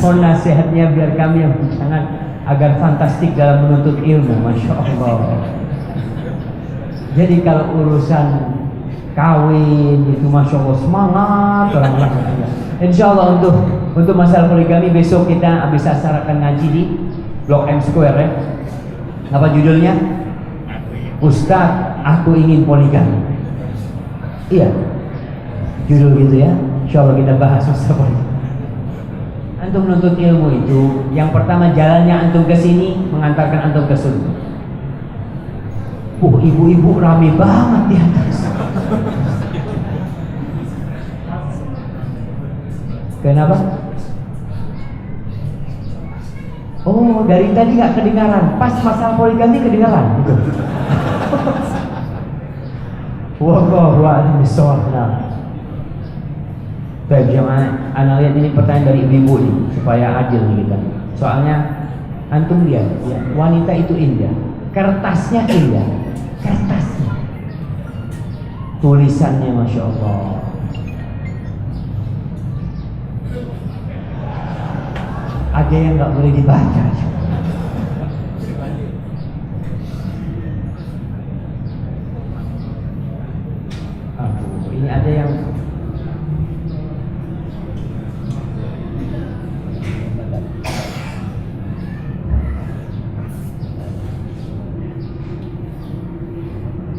Mohon nasihatnya biar kami yang bujangan agar fantastik dalam menuntut ilmu. Masya Allah. Jadi kalau urusan kawin itu Masya Allah semangat orang-orang. Insya Allah untuk masalah poligami besok kita habis asar akan ngaji di Blok M Square ya. Apa judulnya? Ustaz, aku ingin poligami. Iya, judul gitu ya. Insya Allah kita bahas masalah poligami. Antum menuntut ilmu itu, yang pertama jalannya antum ke sini mengantarkan antum ke surga. Ibu-ibu rame banget di atas. Kenapa? Oh, dari tadi nggak kedengaran. Pas masalah poligami kedengaran. Wallahu a'lam bishawab. Baik jemaah, ana lihat ini pertanyaan dari ibu nih supaya adil nih kita. Soalnya antum lihat ya, wanita itu indah, kertasnya indah, kertasnya, tulisannya Masya Allah. Ada yang nggak boleh dibaca. Aduh, ini ada yang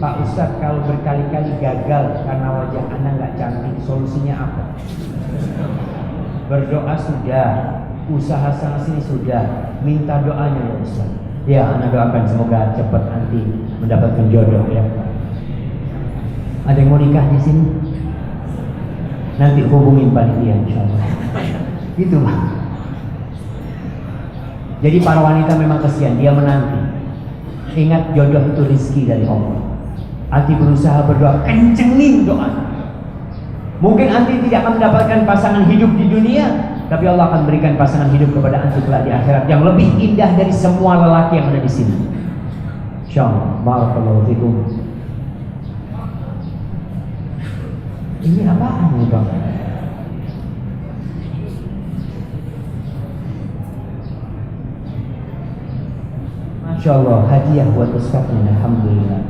Pak Ustadz, kalau berkali-kali gagal karena wajah Anda nggak cantik, solusinya apa? Berdoa sudah, usaha sana sini sudah, minta doanya ya Ustadz. Ya, Anda doakan semoga cepat nanti mendapatkan jodoh ya. Ada yang mau nikah di sini? Nanti hubungin panitia insyaallah. Gitu Pak. Jadi para wanita memang kesian, dia menanti. Ingat jodoh itu rezeki dari Allah. Anti berusaha berdoa, kencengin doa. Mungkin anti tidak akan mendapatkan pasangan hidup di dunia, tapi Allah akan berikan pasangan hidup kepada anti kelak di akhirat yang lebih indah dari semua lelaki yang ada di sini. Insyaallah. Barakallahu fikum. Ini apaan nih Bang? Masya Allah, hadiah buat ustaznya. Alhamdulillah.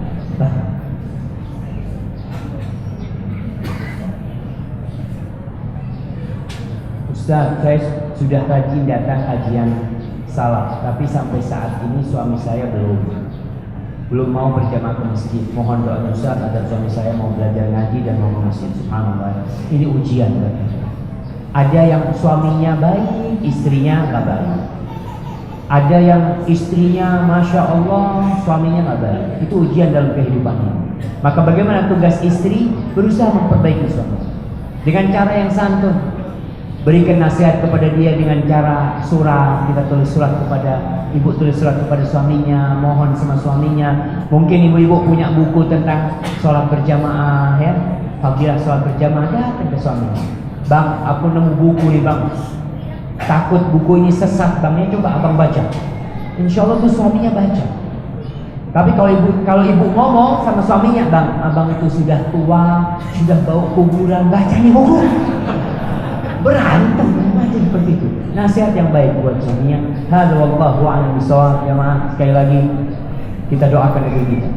Ustaz, saya sudah rajin datang kajian salah, tapi sampai saat ini suami saya belum mau berjamaah ke masjid. Mohon doanya Ustaz agar suami saya mau belajar ngaji dan mau ke masjid. Subhanallah, ini ujian bagi saya. Ada yang suaminya baik, istrinya nggak baik. Ada yang istrinya Masya Allah, suaminya nggak baik. Itu ujian dalam kehidupannya. Maka bagaimana tugas istri? Berusaha memperbaiki suami dengan cara yang santun. Berikan nasihat kepada dia dengan cara surat. Kita tulis surat kepada ibu, tulis surat kepada suaminya, mohon sama suaminya. Mungkin ibu-ibu punya buku tentang sholat berjamaah ya. Fadilah sholat berjamaah, datang ke suaminya. Bang, aku nemu buku nih bang. Takut buku ini sesat bang, ya coba abang baca. Insya Allah tuh suaminya baca. Tapi kalau ibu ngomong sama suaminya, bang, abang itu sudah tua, sudah bau kuburan, baca nih buku. Berantem macam seperti itu. Nasihat yang baik buat suaminya. Hadza wallahu a'lam bishawab. Jemaah, sekali lagi kita doakan negeri kita.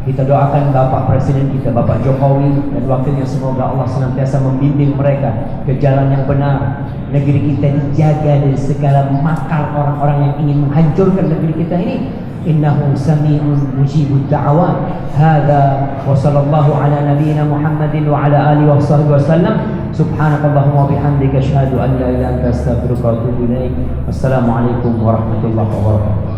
Kita doakan Bapak Presiden kita, Bapak Jokowi dan wakilnya, semoga Allah senantiasa membimbing mereka ke jalan yang benar. Negeri kita dijaga dari segala makar orang-orang yang ingin menghancurkan negeri kita ini. Innahu sami'un mujibud da'awat. Hadza wa sallallahu ala nabiyyina Muhammadin wa ala alihi wa sahbihi wasallam. Subhanakallahumma wa bihamdika asyhadu an la ilaha illa anta astaghfiruka wa atubu ilaik. Wassalamualaikum warahmatullahi wabarakatuh.